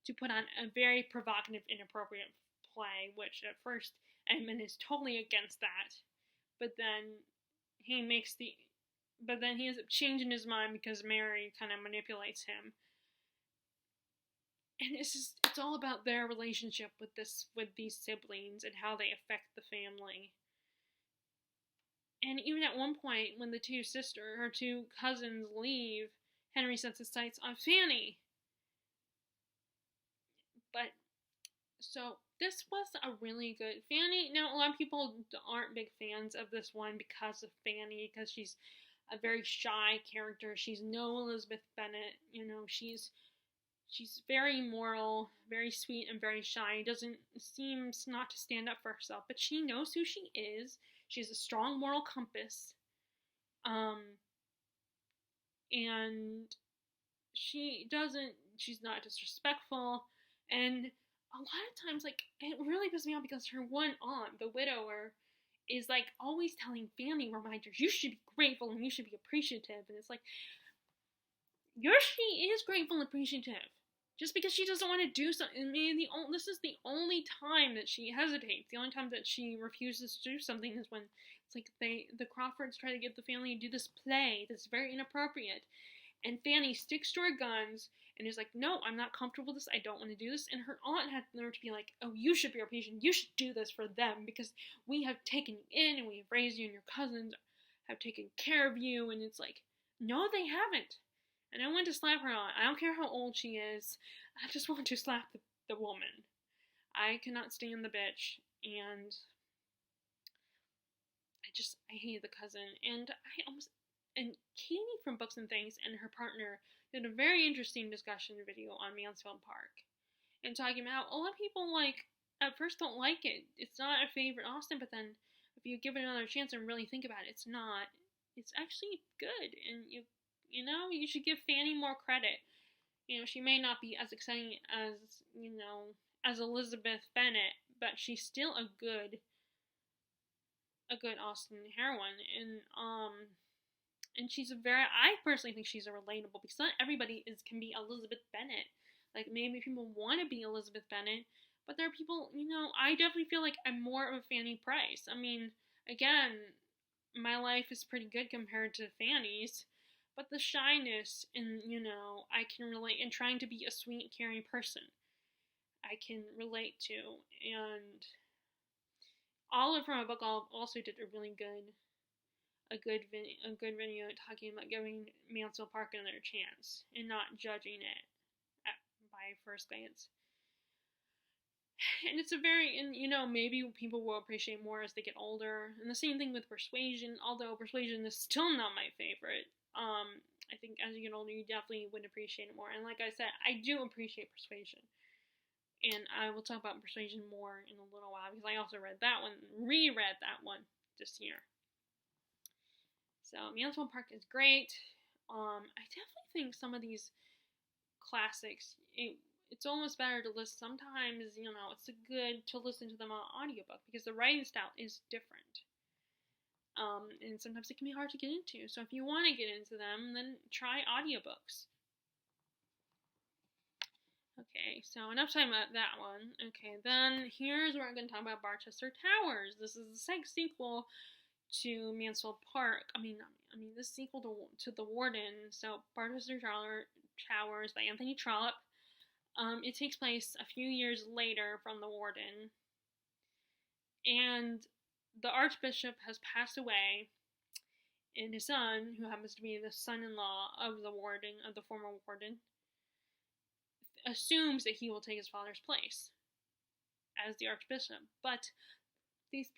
to put on a very provocative, inappropriate play, which at first Edmund is totally against that, but then he ends up changing his mind because Mary kind of manipulates him. and it's all about their relationship with these siblings and how they affect the family. And even at one point, when the two cousins leave, Henry sets his sights on Fanny. But so this was a really good Fanny. Now a lot of people aren't big fans of this one because of Fanny, because she's a very shy character. She's no Elizabeth Bennet. She's very moral, very sweet, and very shy. Seems not to stand up for herself, but she knows who she is. She has a strong moral compass. And she's not disrespectful. And a lot of times, like, it really pisses me off because her one aunt, the widower, is, like, always telling Fanny reminders, you should be grateful and you should be appreciative. And it's like, she is grateful and appreciative. Just because she doesn't want to do something. I mean, this is the only time that she hesitates. The only time that she refuses to do something is when it's like the Crawfords try to get the family to do this play that's very inappropriate. And Fanny sticks to her guns and is like, no, I'm not comfortable with this. I don't want to do this. And her aunt had the nerve to be like, oh, you should be our patient. You should do this for them because we have taken you in and we have raised you and your cousins have taken care of you. And it's like, no, they haven't. And I want to slap her aunt. I don't care how old she is. I just want to slap the woman. I cannot stand the bitch. And I hated the cousin. And Katie from Books and Things and her partner did a very interesting discussion video on Mansfield Park. And talking about, a lot of people, like, at first don't like it. It's not a favorite Austen, but then if you give it another chance and really think about it, it's not. It's actually good. And you should give Fanny more credit. She may not be as exciting as Elizabeth Bennet, but she's still a good Austen heroine. And she's I personally think she's a relatable, because not everybody can be Elizabeth Bennet. Like, maybe people want to be Elizabeth Bennet, but there are people, I definitely feel like I'm more of a Fanny Price. I mean, again, my life is pretty good compared to Fanny's, but the shyness and, I can relate, and trying to be a sweet, caring person, I can relate to. And Olive from A Book also did a really good video talking about giving Mansfield Park another chance and not judging it by first glance. And it's maybe people will appreciate more as they get older. And the same thing with Persuasion, although Persuasion is still not my favorite. I think as you get older, you definitely would appreciate it more. And like I said, I do appreciate Persuasion. And I will talk about Persuasion more in a little while, because I also reread that one this year. So Mansfield Park is great. I definitely think some of these classics, it's almost better to listen. Sometimes, it's good to listen to them on audiobook because the writing style is different. And sometimes it can be hard to get into. So if you want to get into them, then try audiobooks. Okay, so enough time about that one. Okay, then here's where I'm going to talk about Barchester Towers. This is the second sequel to Mansfield Park. I mean, this sequel to The Warden. So Barchester Towers by Anthony Trollope. It takes place a few years later from The Warden. And the Archbishop has passed away, and his son, who happens to be the son-in-law of the former warden, assumes that he will take his father's place as the Archbishop. But these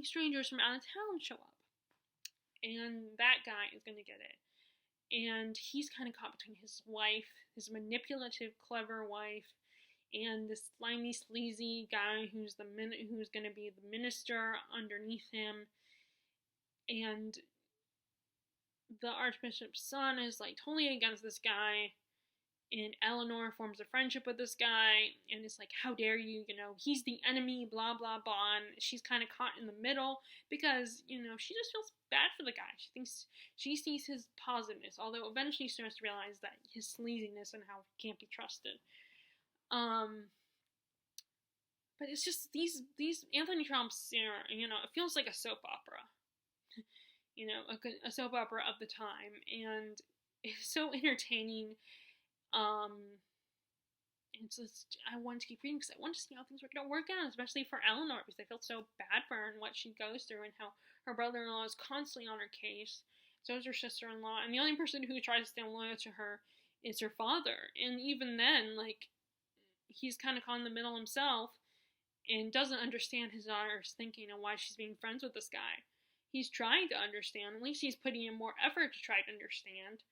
strangers from out of town show up, and that guy is going to get it. And he's kind of caught between his wife, his manipulative, clever wife, and this slimy, sleazy guy who's going to be the minister underneath him. And the Archbishop's son is like totally against this guy, and Eleanor forms a friendship with this guy, and it's like, how dare you, he's the enemy, blah, blah, blah, and she's kind of caught in the middle, because, she just feels bad for the guy. She sees his positiveness, although eventually she starts to realize that his sleaziness and how he can't be trusted. But it's just these Anthony Trollope's, it feels like a soap opera. A soap opera of the time, and it's so entertaining. it's just, I wanted to keep reading because I wanted to see how things were going to work out, especially for Eleanor, because I felt so bad for her and what she goes through and how her brother-in-law is constantly on her case. So is her sister-in-law, and the only person who tries to stay loyal to her is her father. And even then, like, he's kind of caught in the middle himself and doesn't understand his daughter's thinking and why she's being friends with this guy. He's trying to understand. At least he's putting in more effort to try to understand.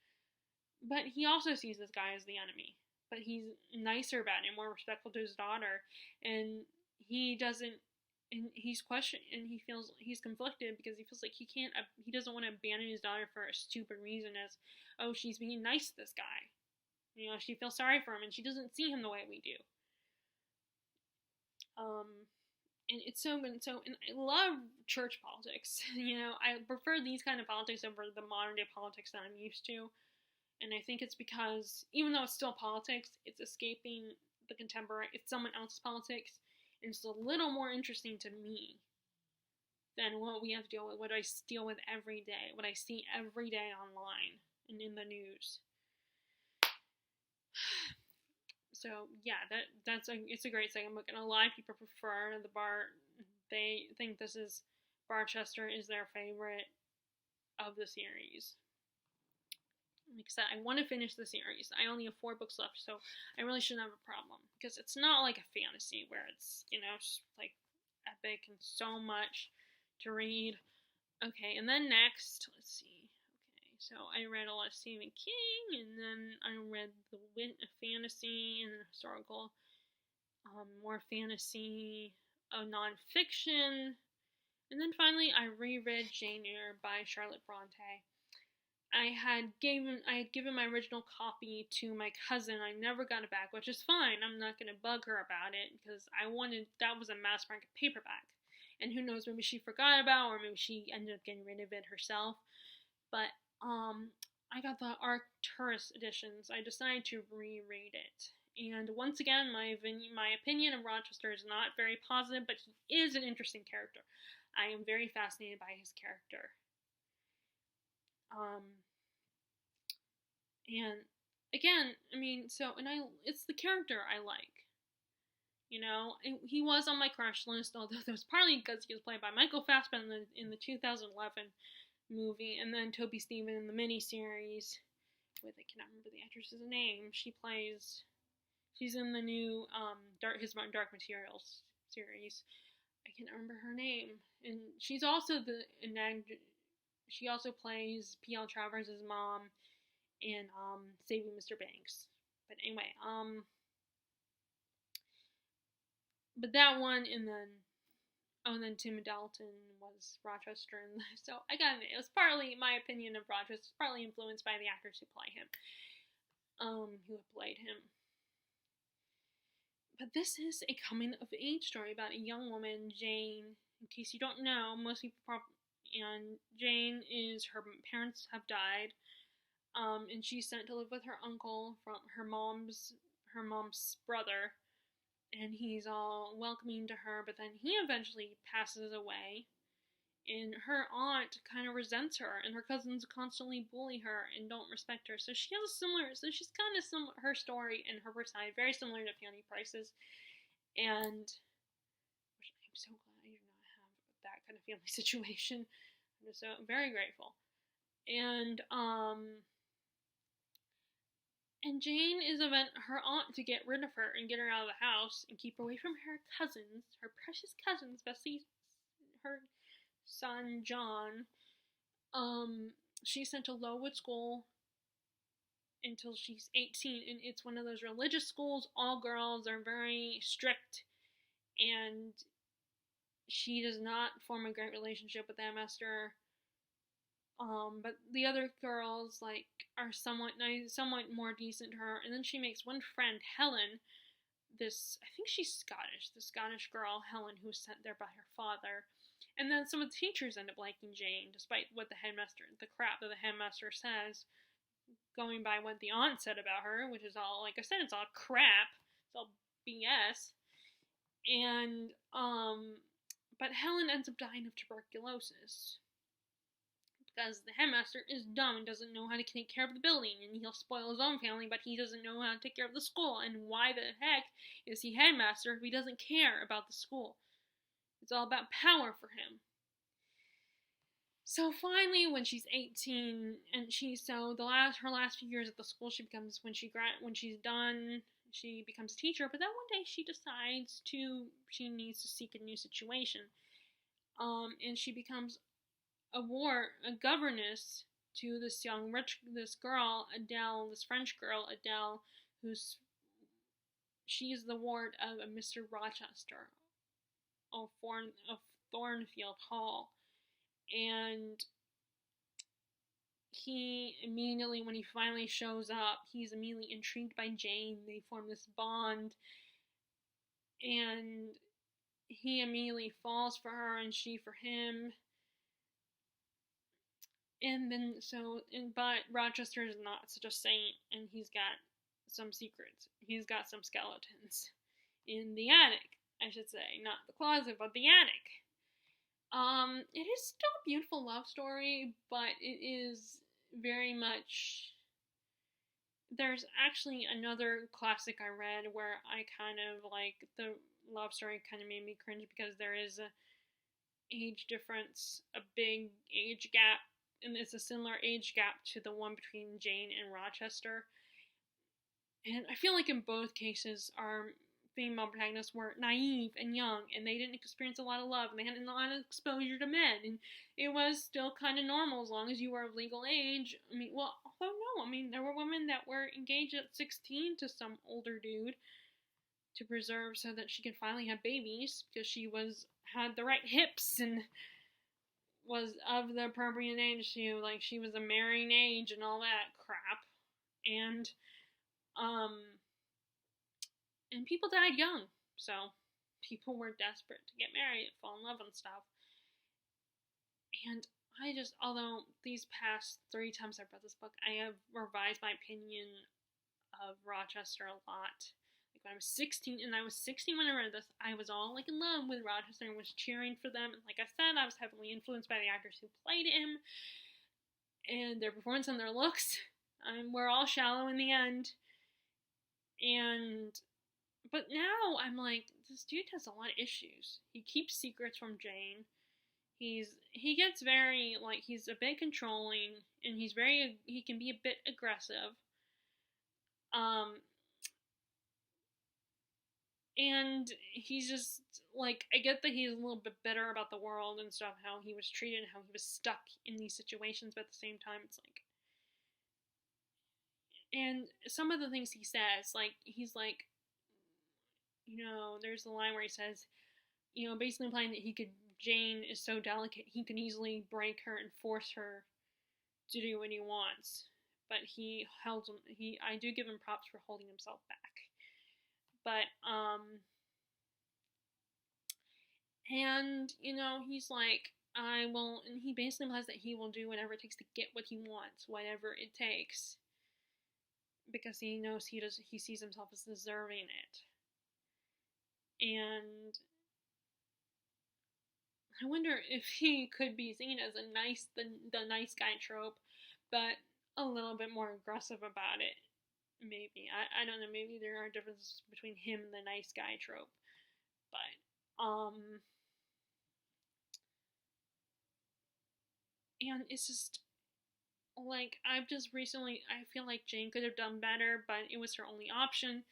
But he also sees this guy as the enemy. But he's nicer about it and more respectful to his daughter. And he doesn't, and he's questioned, and he feels, he's conflicted because he feels like he doesn't want to abandon his daughter for a stupid reason as, oh, she's being nice to this guy. You know, she feels sorry for him and she doesn't see him the way we do. And it's so good. And I love church politics. You know, I prefer these kind of politics over the modern day politics that I'm used to. And I think it's because, even though it's still politics, it's escaping the contemporary, it's someone else's politics, and it's a little more interesting to me than what we have to deal with, what I deal with every day, what I see every day online and in the news. So yeah, it's a great second book, and a lot of people prefer the they think Barchester is their favorite of the series. Like I said, I want to finish the series. I only have 4 books left, so I really shouldn't have a problem. Because it's not like a fantasy where it's, you know, just like epic and so much to read. Okay, and then next, let's see. Okay, so I read a lot of Stephen King, and then I read the fantasy and historical, more fantasy, nonfiction. And then finally, I reread Jane Eyre by Charlotte Bronte. I had given my original copy to my cousin. I never got it back, which is fine. I'm not going to bug her about it because that was a mass market paperback. And who knows, maybe she forgot about it, or maybe she ended up getting rid of it herself. But I got the Arcturus editions. I decided to reread it. And once again, my opinion of Rochester is not very positive, but he is an interesting character. I am very fascinated by his character. And again, I mean, it's the character I like. You know, he was on my crush list, although that was partly because he was played by Michael Fassbender in the 2011 movie, and then Toby Steven in the miniseries with, I cannot remember the actress's name. She's in the new Dark Materials series. I can't remember her name, and she's also she also plays P.L. Travers' mom in Saving Mr. Banks. But anyway, but that one, and then Tim Dalton was Rochester, and so it was partly my opinion of Rochester, partly influenced by the actors who play him, who have played him. But this is a coming of age story about a young woman, Jane. In case you don't know, most people and Jane is, her parents have died, and she's sent to live with her uncle from her mom's brother, and he's all welcoming to her, but then he eventually passes away, and her aunt kind of resents her, and her cousins constantly bully her and don't respect her. So she's kind of similar, her story and her personality, very similar to Fanny Price's, and I'm so glad I do not have that kind of family situation. I'm just so very grateful. And Jane is her aunt to get rid of her and get her out of the house and keep her away from her cousins, her precious cousins, Bessie, her son John. She's sent to Lowood School until she's 18, and it's one of those religious schools. All girls are very strict, and she does not form a great relationship with the headmaster. But the other girls are somewhat nice, somewhat more decent to her, and then she makes one friend, Helen. I think she's Scottish, the Scottish girl, Helen, who was sent there by her father. And then some of the teachers end up liking Jane, despite what the crap that the headmaster says, going by what the aunt said about her, which is all, like I said, it's all crap. It's all BS. And, but Helen ends up dying of tuberculosis. because the headmaster is dumb and doesn't know how to take care of the building, and he'll spoil his own family, but he doesn't know how to take care of the school. And why the heck is he headmaster if he doesn't care about the school? It's all about power for him. So finally, when she's 18, and her last few years at the school, she becomes when she's done, she becomes a teacher. But then one day she decides she needs to seek a new situation, and she becomes a governess to this girl Adele, this French girl Adele, she's the ward of a Mr. Rochester of Thornfield Hall. And he immediately, when he finally shows up, he's immediately intrigued by Jane. They form this bond, and he immediately falls for her, and she for him. And then, but Rochester is not such a saint, and he's got some secrets. He's got some skeletons in the attic, I should say. Not the closet, but the attic. It is still a beautiful love story, but it is very much... There's actually another classic I read where I kind of, the love story kind of made me cringe because there is a age difference, a big age gap, and it's a similar age gap to the one between Jane and Rochester. And I feel like in both cases, our female protagonists were naive and young, and they didn't experience a lot of love, and they had a lot of exposure to men, and it was still kind of normal as long as you were of legal age. There were women that were engaged at 16 to some older dude to preserve so that she could finally have babies, because she had the right hips and was of the appropriate age to, she was a marrying age and all that crap, and people died young, so people were desperate to get married, fall in love and stuff. And although these past 3 times I've read this book, I have revised my opinion of Rochester a lot. When I was 16, and I was 16 when I read this, I was all in love with Rochester and was cheering for them. And like I said, I was heavily influenced by the actors who played him and their performance and their looks. We're all shallow in the end. But now I'm this dude has a lot of issues. He keeps secrets from Jane. He gets very, he's a bit controlling, and he can be a bit aggressive. And he's just, I get that he's a little bit bitter about the world and stuff, how he was treated, how he was stuck in these situations, but at the same time, it's and some of the things he says, he's there's the line where he says, basically implying that Jane is so delicate, he can easily break her and force her to do what he wants. But I do give him props for holding himself back. But, and, he's and he basically implies that he will do whatever it takes to get what he wants, whatever it takes, because he knows he sees himself as deserving it. And I wonder if he could be seen as the nice guy trope, but a little bit more aggressive about it. Maybe. I don't know, maybe there are differences between him and the nice guy trope. But, and it's just, I feel like Jane could have done better, but it was her only option,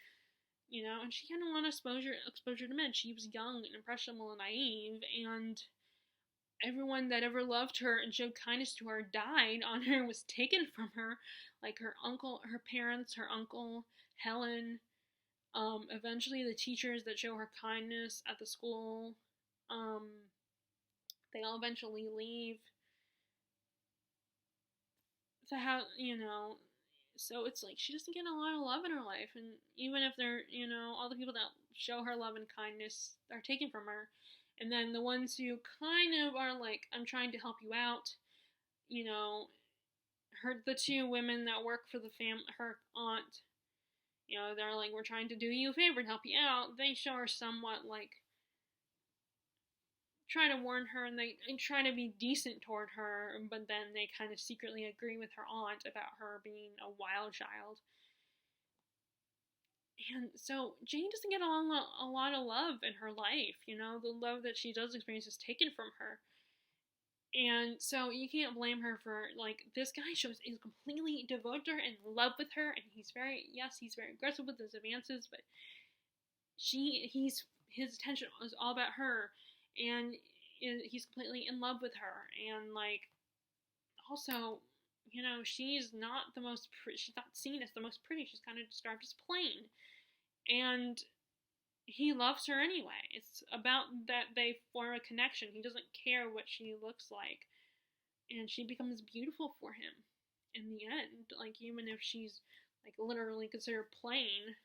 and she had a lot of exposure to men. She was young and impressionable and naive, and everyone that ever loved her and showed kindness to her died on her, was taken from her, her uncle, her parents, her uncle, Helen, eventually the teachers that show her kindness at the school, they all eventually leave the house, so it's she doesn't get a lot of love in her life, and even if they're, all the people that show her love and kindness are taken from her. And then the ones who kind of are I'm trying to help you out, the 2 women that work for the her aunt, they're we're trying to do you a favor and help you out. They show her somewhat try to warn her, and they try to be decent toward her, but then they kind of secretly agree with her aunt about her being a wild child. And so Jane doesn't get a lot of love in her life. The love that she does experience is taken from her. And so you can't blame her for, like, this guy is completely devoted to her and in love with her, and he's very aggressive with his advances, but his attention is all about her, and he's completely in love with her, and, like, also, she's not she's not seen as the most pretty, she's kind of described as plain, and he loves her anyway. It's about that they form a connection. He doesn't care what she looks like, and she becomes beautiful for him in the end, like, even if she's, like, literally considered plain.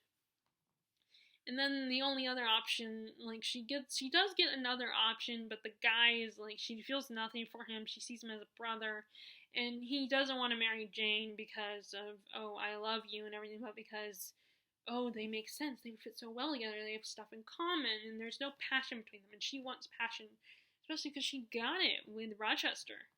And then the only other option, like, she does get another option, but the guy is, like, she feels nothing for him. She sees him as a brother, and he doesn't want to marry Jane because of, oh, I love you and everything, but because, oh, they make sense. They fit so well together. They have stuff in common, and there's no passion between them. And she wants passion, especially because she got it with Rochester.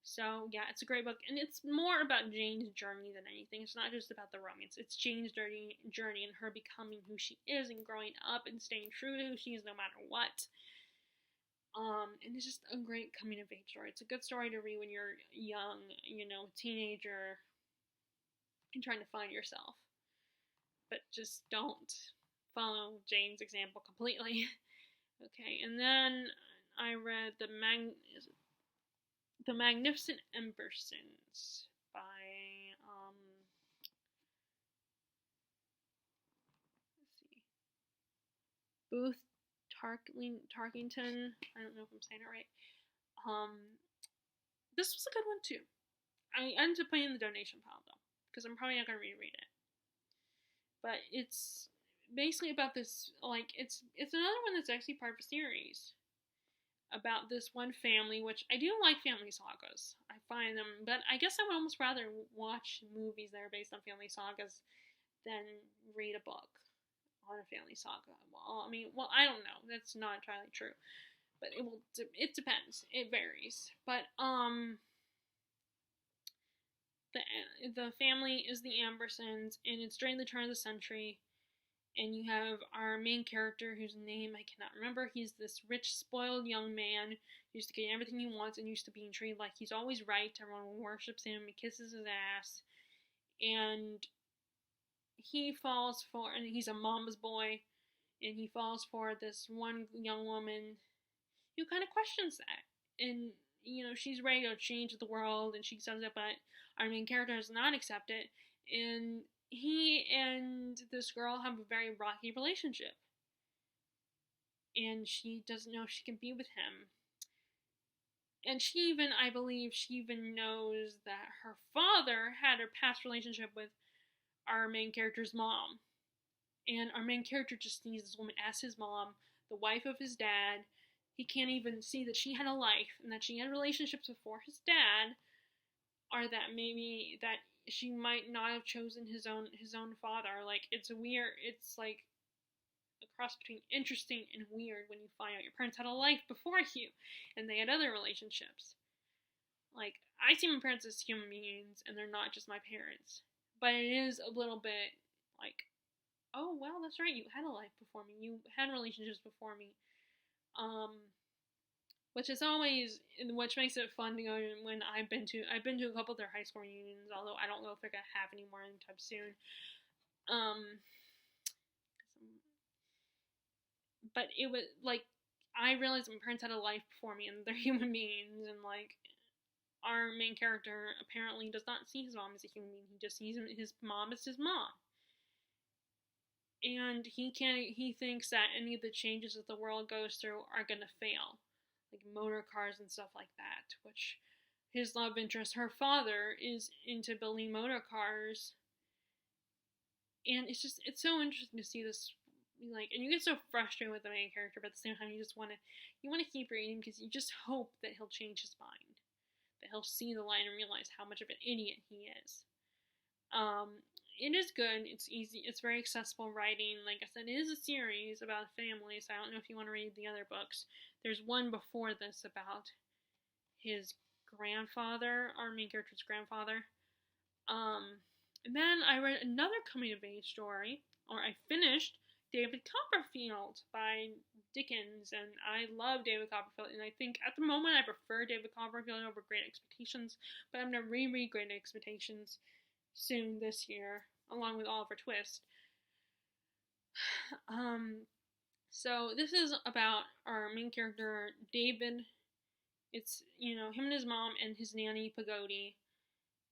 So, yeah, it's a great book, and it's more about Jane's journey than anything. It's not just about the romance. It's Jane's journey and her becoming who she is and growing up and staying true to who she is no matter what. And it's just a great coming-of-age story. It's a good story to read when you're young, teenager, and trying to find yourself. But just don't follow Jane's example completely. Okay, and then I read The Magnificent Ambersons by, let's see, Booth Tarkington. I don't know if I'm saying it right. This was a good one too. I ended up putting in the donation pile though, because I'm probably not going to reread it. But it's basically about this, like, it's another one that's actually part of a series about this one family, which I do like family sagas. I find them, but I guess I would almost rather watch movies that are based on family sagas than read a book on a family saga. Well, I don't know. That's not entirely true, but it depends. It varies. But the family is the Ambersons, and it's during the turn of the century. And you have our main character, whose name I cannot remember. He's this rich, spoiled young man who used to get everything he wants and used to being treated like he's always right. Everyone worships him. He kisses his ass. And and he's a mama's boy, and he falls for this one young woman who kind of questions that. And, she's ready to change the world, and she says it, but our main character does not accept it. And he and this girl have a very rocky relationship, and she doesn't know if she can be with him. And I believe she even knows that her father had a past relationship with our main character's mom, and our main character just sees this woman as his mom, the wife of his dad. He can't even see that she had a life and that she had relationships before his dad, or that maybe that she might not have chosen his own father. Like, it's like a cross between interesting and weird when you find out your parents had a life before you and they had other relationships. Like, I see my parents as human beings, and they're not just my parents. But it is a little bit like, oh, well, that's right, you had a life before me, you had relationships before me. Which makes it fun to go when I've been to a couple of their high school reunions, although I don't know if they're gonna have any more anytime soon. But it was like, I realized my parents had a life before me, and they're human beings, and, like, our main character apparently does not see his mom as a human being. He just sees his mom as his mom. And he thinks that any of the changes that the world goes through are gonna fail. Like motor cars and stuff like that, which his love interest, her father, is into building motor cars. And it's so interesting to see this, like, and you get so frustrated with the main character, but at the same time you want to keep reading because you just hope that he'll change his mind, that he'll see the light and realize how much of an idiot he is. it is good. It's easy. It's very accessible writing. Like I said, it is a series about families. I don't know if you want to read the other books. There's one before this about his grandfather, our main character's grandfather. And then I read another coming of age story, or I finished David Copperfield by Dickens, and I love David Copperfield, and I think at the moment I prefer David Copperfield over Great Expectations, but I'm going to reread Great Expectations soon this year, along with Oliver Twist. So this is about our main character, David. It's, him and his mom and his nanny, Pagodi,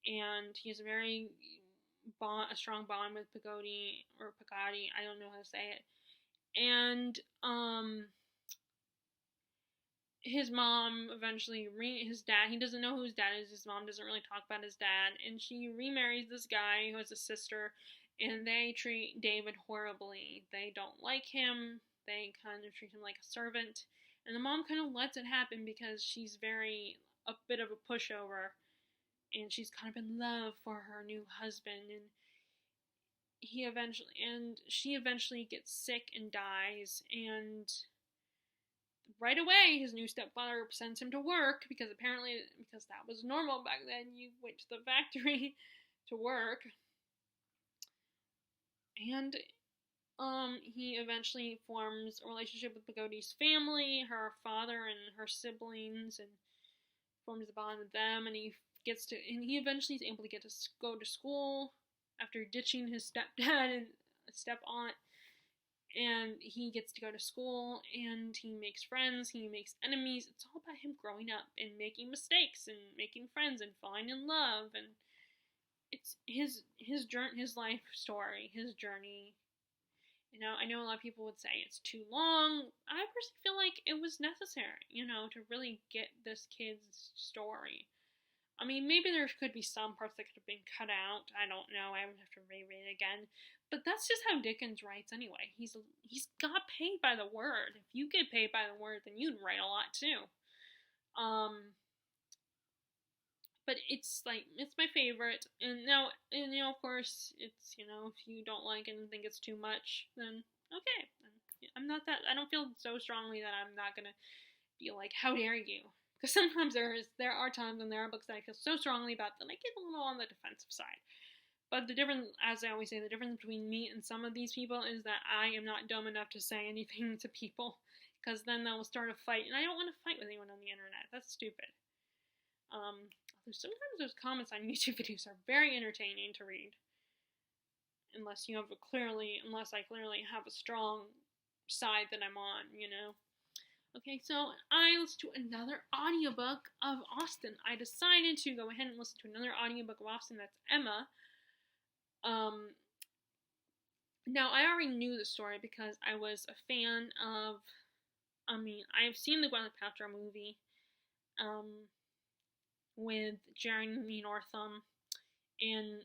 and he has a strong bond with Pagodi, or Pagadi, I don't know how to say it. And, his mom eventually, his dad, he doesn't know who his dad is, his mom doesn't really talk about his dad, and she remarries this guy who has a sister, and they treat David horribly. They don't like him, they kind of treat him like a servant, and the mom kind of lets it happen because she's a bit of a pushover, and she's kind of in love for her new husband, and she eventually gets sick and dies, and right away his new stepfather sends him to work because that was normal back then. You went to the factory to work, and he eventually forms a relationship with Pagodi's family, her father and her siblings, and forms a bond with them, and he eventually is able to go to school after ditching his stepdad and step-aunt, and he gets to go to school, and he makes friends, he makes enemies. It's all about him growing up and making mistakes and making friends and falling in love, and it's his life story, his journey. I know a lot of people would say it's too long. I personally feel like it was necessary, to really get this kid's story. I mean, maybe there could be some parts that could have been cut out. I don't know. I would have to reread it again. But that's just how Dickens writes anyway. He's got paid by the word. If you get paid by the word, then you'd write a lot too. But it's my favorite. And of course, it's, if you don't like it and think it's too much, then okay. I don't feel so strongly that I'm not gonna be like, how dare you? Because sometimes there are times when there are books that I feel so strongly about that I get a little on the defensive side. But the difference, as I always say, the difference between me and some of these people is that I am not dumb enough to say anything to people, because then they'll start a fight, and I don't want to fight with anyone on the internet. That's stupid. Sometimes those comments on YouTube videos are very entertaining to read, unless I clearly have a strong side that I'm on, Okay, so I listened to another audiobook of Austen. I decided to go ahead and listen to another audiobook of Austen. That's Emma. Now, I already knew the story because I was a fan of, I've seen the Gwyneth Paltrow movie, with Jeremy Northam, and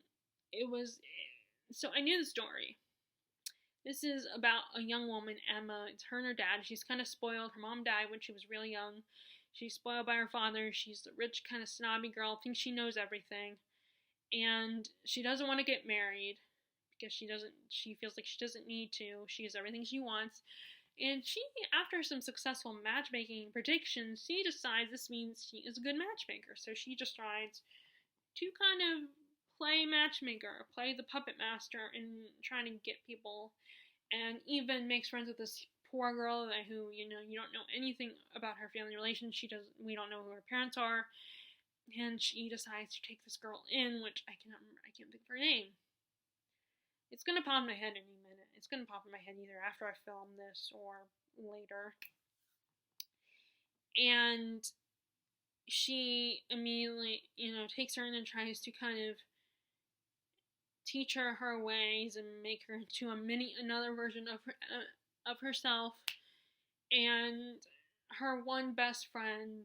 so I knew the story. This is about a young woman, Emma. It's her and her dad. She's kind of spoiled. Her mom died when she was really young. She's spoiled by her father. She's a rich, kind of snobby girl, thinks she knows everything. And she doesn't want to get married because she feels like she doesn't need to. She has everything she wants. And after some successful matchmaking predictions, she decides this means she is a good matchmaker. So she decides to kind of play matchmaker, play the puppet master, and trying to get people, and even makes friends with this poor girl who, you don't know anything about her family relations. We don't know who her parents are, and she decides to take this girl in, which I can't think of her name. It's gonna pop in my head any minute. It's gonna pop in my head either after I film this or later. And she immediately, takes her in and tries to kind of teach her her ways and make her into another version of herself. And her one best friend,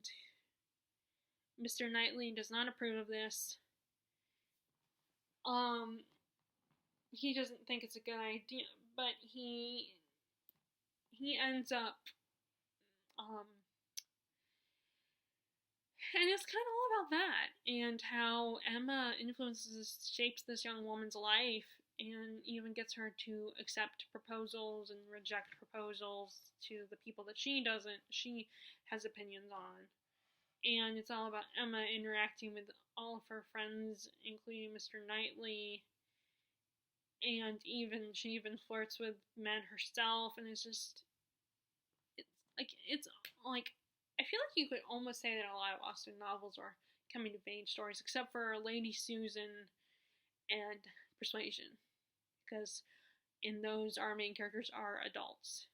Mr. Knightley, does not approve of this. He doesn't think it's a good idea, but he ends up, and it's kind of all about that, and how Emma shapes this young woman's life, and even gets her to accept proposals and reject proposals to the people that she has opinions on. And it's all about Emma interacting with all of her friends, including Mr. Knightley, and she even flirts with men herself, and it's like I feel like you could almost say that a lot of Austen novels are coming of age stories, except for Lady Susan and Persuasion, because in those our main characters are adults.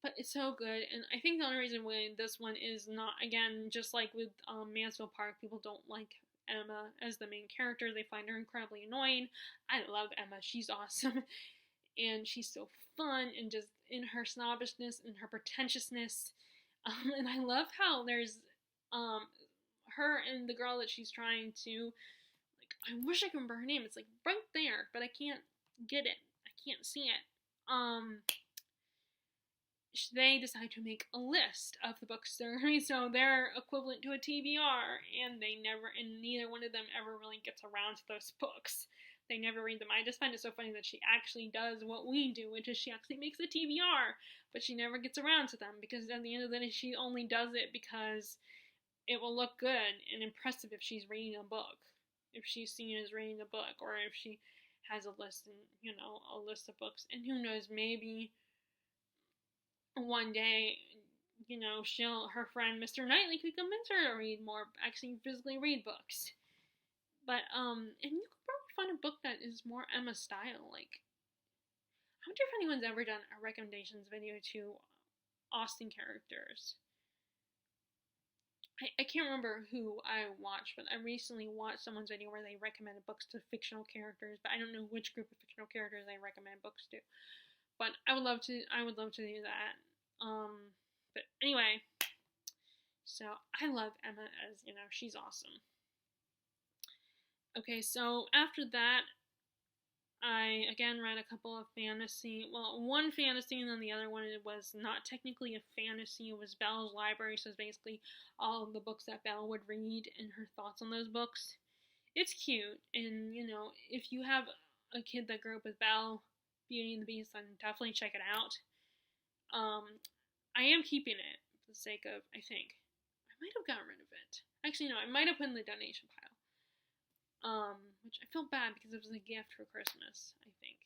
But it's so good, and I think the only reason why this one is not, again, just like with Mansfield Park, people don't like Emma as the main character. They find her incredibly annoying. I love Emma. She's awesome. And she's so fun, and just in her snobbishness and her pretentiousness. And I love how there's her and the girl that she's trying to, like, I wish I could remember her name. It's like right there, but I can't get it. I can't see it. They decide to make a list of the books so they're equivalent to a TBR, and neither one of them ever really gets around to those books. They never read them. I just find it so funny that she actually does what we do, which is she actually makes a TBR, but she never gets around to them, because at the end of the day, she only does it because it will look good and impressive if she's reading a book, if she's seen as reading a book, or if she has a list of books. And who knows, maybe one day, her friend Mr. Knightley could convince her to read more, actually physically read books. But, and you could probably find a book that is more Emma style. Like, I wonder if anyone's ever done a recommendations video to Austen characters. I can't remember who I watched, but I recently watched someone's video where they recommended books to fictional characters, but I don't know which group of fictional characters they recommend books to. But I would love to do that. But anyway, so I love Emma as, she's awesome. Okay, so after that, I again read a couple of fantasy. Well, one fantasy, and then the other one was not technically a fantasy. It was Belle's library, so it's basically all of the books that Belle would read and her thoughts on those books. It's cute, and if you have a kid that grew up with Belle, Beauty and the Beast, then definitely check it out. I am keeping it for the sake of, I think, I might have gotten rid of it. Actually, no, I might have put in the donation pile. Which I feel bad because it was a gift for Christmas, I think.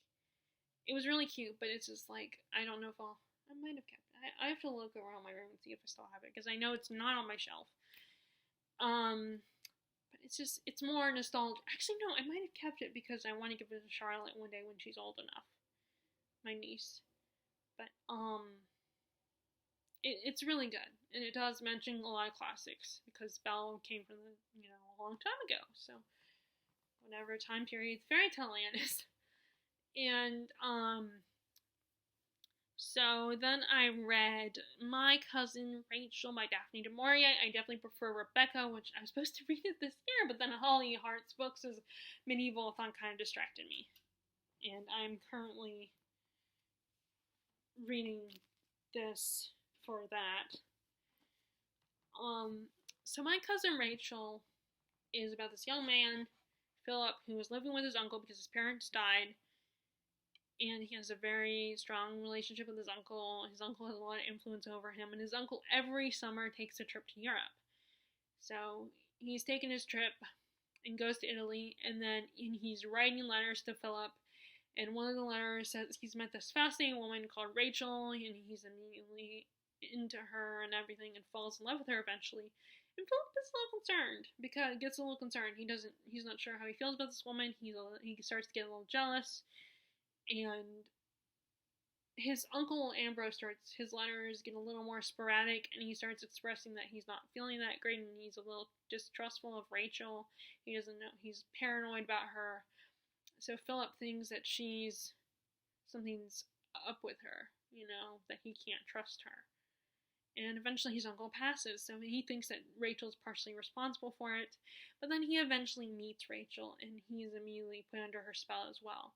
It was really cute, but it's just like, I don't know if I might have kept it. I have to look around my room and see if I still have it, because I know it's not on my shelf. But it's more nostalgic. Actually, no, I might have kept it because I want to give it to Charlotte one day when she's old enough. My niece. But, it's really good. And it does mention a lot of classics, because Belle came from a long time ago, so whatever time period fairy tale land is. And, so then I read My Cousin Rachel by Daphne du Maurier. I definitely prefer Rebecca, which I was supposed to read it this year, but then Holly Hart's books as medieval thought kind of distracted me. And I'm currently reading this for that. So My Cousin Rachel is about this young man, Philip, who was living with his uncle because his parents died, and he has a very strong relationship with his uncle. His uncle has a lot of influence over him, and his uncle every summer takes a trip to Europe. So he's taken his trip and goes to Italy, and he's writing letters to Philip, and one of the letters says he's met this fascinating woman called Rachel, and he's immediately into her and everything, and falls in love with her eventually. And Philip gets a little concerned. He's not sure how he feels about this woman. He starts to get a little jealous, and his uncle Ambrose his letters get a little more sporadic, and he starts expressing that he's not feeling that great, and he's a little distrustful of Rachel. He doesn't know, he's paranoid about her. So Philip thinks that something's up with her, that he can't trust her. And eventually his uncle passes, so he thinks that Rachel's partially responsible for it. But then he eventually meets Rachel, and he's immediately put under her spell as well.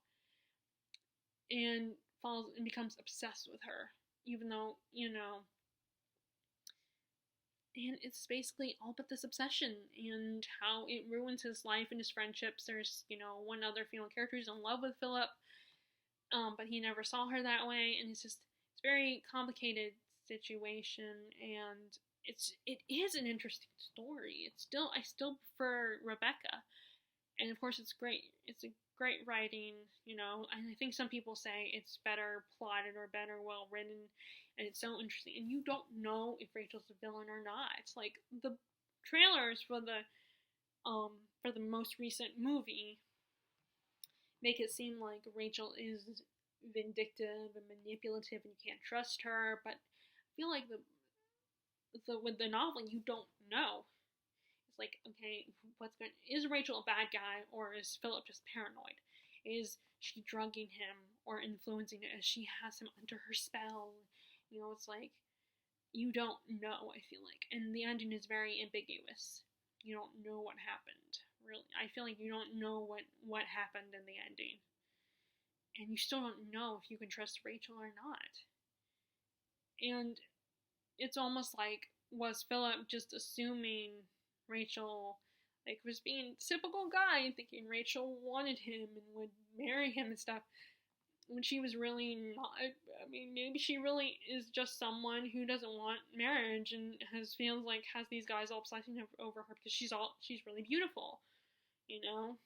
And falls and becomes obsessed with her, even though, And it's basically all but this obsession and how it ruins his life and his friendships. There's, one other female character who's in love with Philip, but he never saw her that way, and it's a very complicated situation, and it is an interesting story. I still prefer Rebecca, and of course it's great. It's a great writing, and I think some people say it's better plotted or better well written, and it's so interesting, and you don't know if Rachel's a villain or not. It's like the trailers for the most recent movie make it seem like Rachel is vindictive and manipulative and you can't trust her, but I feel like with the novel you don't know. It's like, okay, is Rachel a bad guy, or is Philip just paranoid? Is she drugging him or influencing it? As she has him under her spell? It's like you don't know, I feel like, and the ending is very ambiguous. You don't know what happened, really. I feel like you don't know what happened in the ending, and you still don't know if you can trust Rachel or not. And it's almost like, was Philip just assuming Rachel, was being a typical guy and thinking Rachel wanted him and would marry him and stuff, when she was really not? I mean, maybe she really is just someone who doesn't want marriage and has these guys all obsessing over her because she's really beautiful.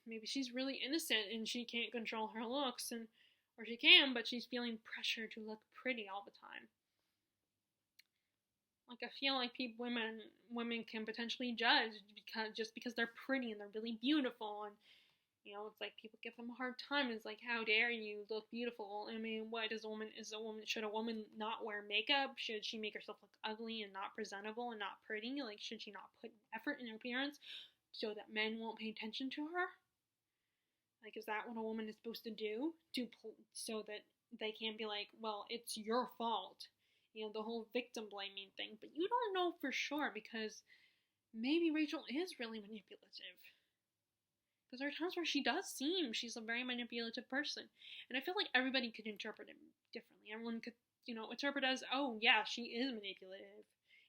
Maybe she's really innocent and she can't control her looks, or she can, but she's feeling pressure to look pretty all the time. I feel like women can potentially judge because they're pretty and they're really beautiful, and it's like people give them a hard time. It's like, how dare you look beautiful? I mean, should a woman not wear makeup? Should she make herself look ugly and not presentable and not pretty? Should she not put effort in her appearance so that men won't pay attention to her? Is that what a woman is supposed to do so that they can't be like, well, it's your fault? The whole victim blaming thing. But you don't know for sure, because maybe Rachel is really manipulative. Because there are times where she does seem she's a very manipulative person. And I feel like everybody could interpret it differently. Everyone could, interpret it as, oh yeah, she is manipulative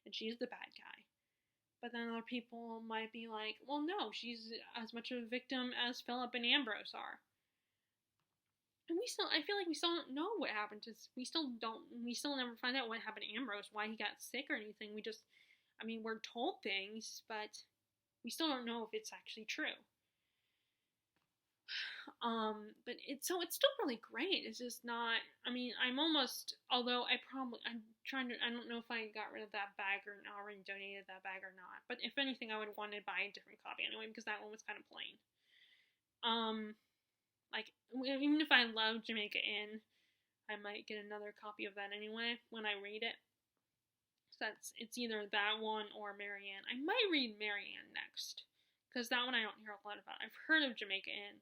and she's the bad guy. But then other people might be like, well, no, she's as much of a victim as Philip and Ambrose are. And I feel like we still don't know what happened to, we still never find out what happened to Ambrose, why he got sick or anything. We're told things, but we still don't know if it's actually true. But it's still really great. It's just not, I don't know if I got rid of that bag or already donated that bag or not. But if anything, I would want to buy a different copy anyway, because that one was kind of plain. Even if I love Jamaica Inn, I might get another copy of that anyway when I read it. So it's either that one or Marianne. I might read Marianne next, because that one I don't hear a lot about. I've heard of Jamaica Inn.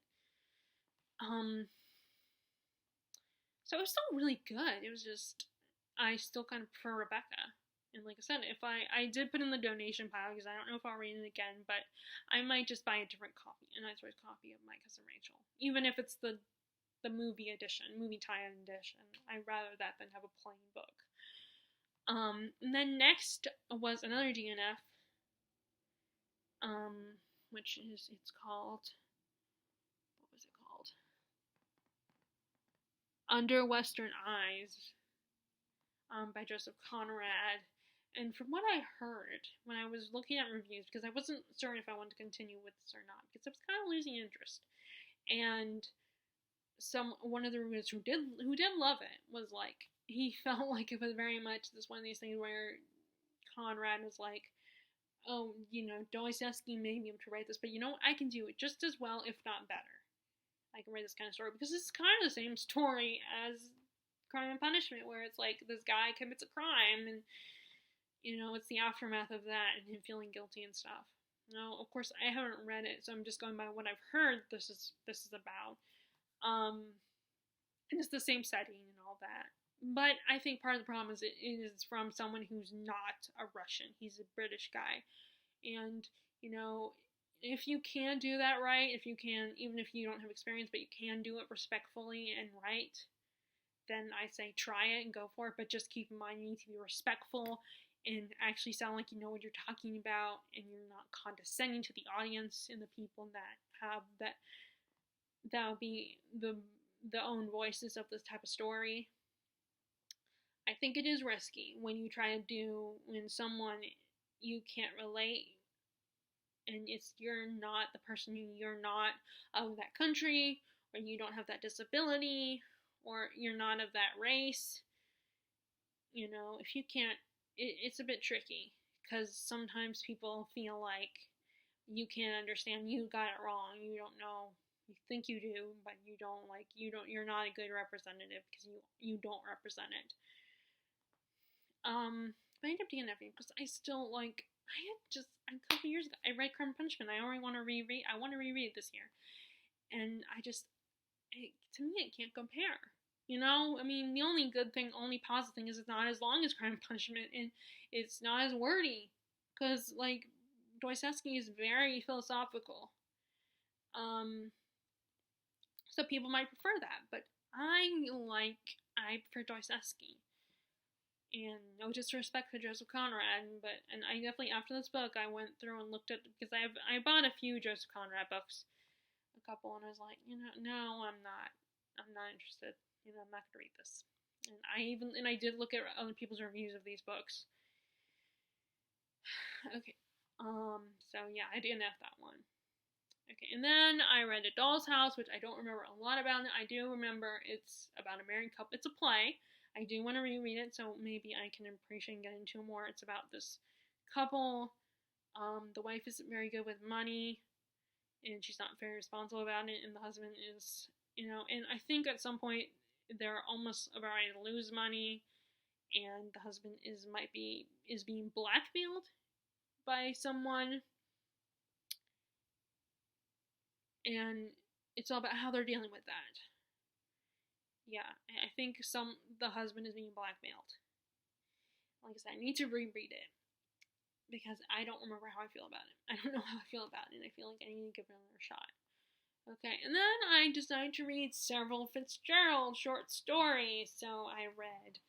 So it was still really good. It was just, I still kind of prefer Rebecca. And like I said, if I did put in the donation pile, because I don't know if I'll read it again, but I might just buy a different copy, a nice copy of My Cousin Rachel. Even if it's the movie tie-in edition. I'd rather that than have a plain book. And then next was another DNF, which is, what was it called? Under Western Eyes, by Joseph Conrad. And from what I heard when I was looking at reviews, because I wasn't certain if I wanted to continue with this or not, because I was kind of losing interest, and one of the reviewers who did love it was like, he felt like it was very much this one of these things where Conrad was like, oh, Dostoevsky made me to write this, but I can do it just as well, if not better. I can write this kind of story, because it's kind of the same story as Crime and Punishment, where it's like this guy commits a crime, and it's the aftermath of that and him feeling guilty and stuff. Of course, I haven't read it, so I'm just going by what I've heard this is about. And it's the same setting and all that. But I think part of the problem is it is from someone who's not a Russian. He's a British guy. And, if you can do that right, even if you don't have experience, but you can do it respectfully and right, then I say try it and go for it. But just keep in mind, you need to be respectful and actually sound like you know what you're talking about, and you're not condescending to the audience and the people that have that would be the own voices of this type of story. I think it is risky when you try to do when someone you can't relate, and you're not the person, you're not of that country, or you don't have that disability, or you're not of that race. If you can't, it's a bit tricky, because sometimes people feel like you can't understand, you got it wrong, you don't know, you think you do, but you don't, you're not a good representative because you don't represent it. But I ended up DNFing because I still I had just a couple years ago I read Crime and Punishment. I want to reread it this year, and to me it can't compare. I mean, the only positive thing is it's not as long as Crime and Punishment, and it's not as wordy, because Dostoevsky is very philosophical. So people might prefer that, but I prefer Dostoevsky. And no disrespect to Joseph Conrad, and I definitely, after this book, I went through and looked at, because I bought a few Joseph Conrad books, a couple, and I was like, no, I'm not interested. I'm not gonna read this. And I did look at other people's reviews of these books. Okay, so yeah, I DNF'd that one. Okay, and then I read A Doll's House, which I don't remember a lot about it. I do remember it's about a married couple. It's a play. I do want to reread it, so maybe I can appreciate and get into it more. It's about this couple. The wife isn't very good with money, and she's not very responsible about it, and the husband is, and I think at some point they're almost about ready to lose money, and the husband is being blackmailed by someone, and it's all about how they're dealing with that. Yeah, I think the husband is being blackmailed. Like I said, I need to reread it, because I don't remember how I feel about it. I don't know how I feel about it, and I feel like I need to give it another shot. Okay, and then I decided to read several Fitzgerald short stories. So I read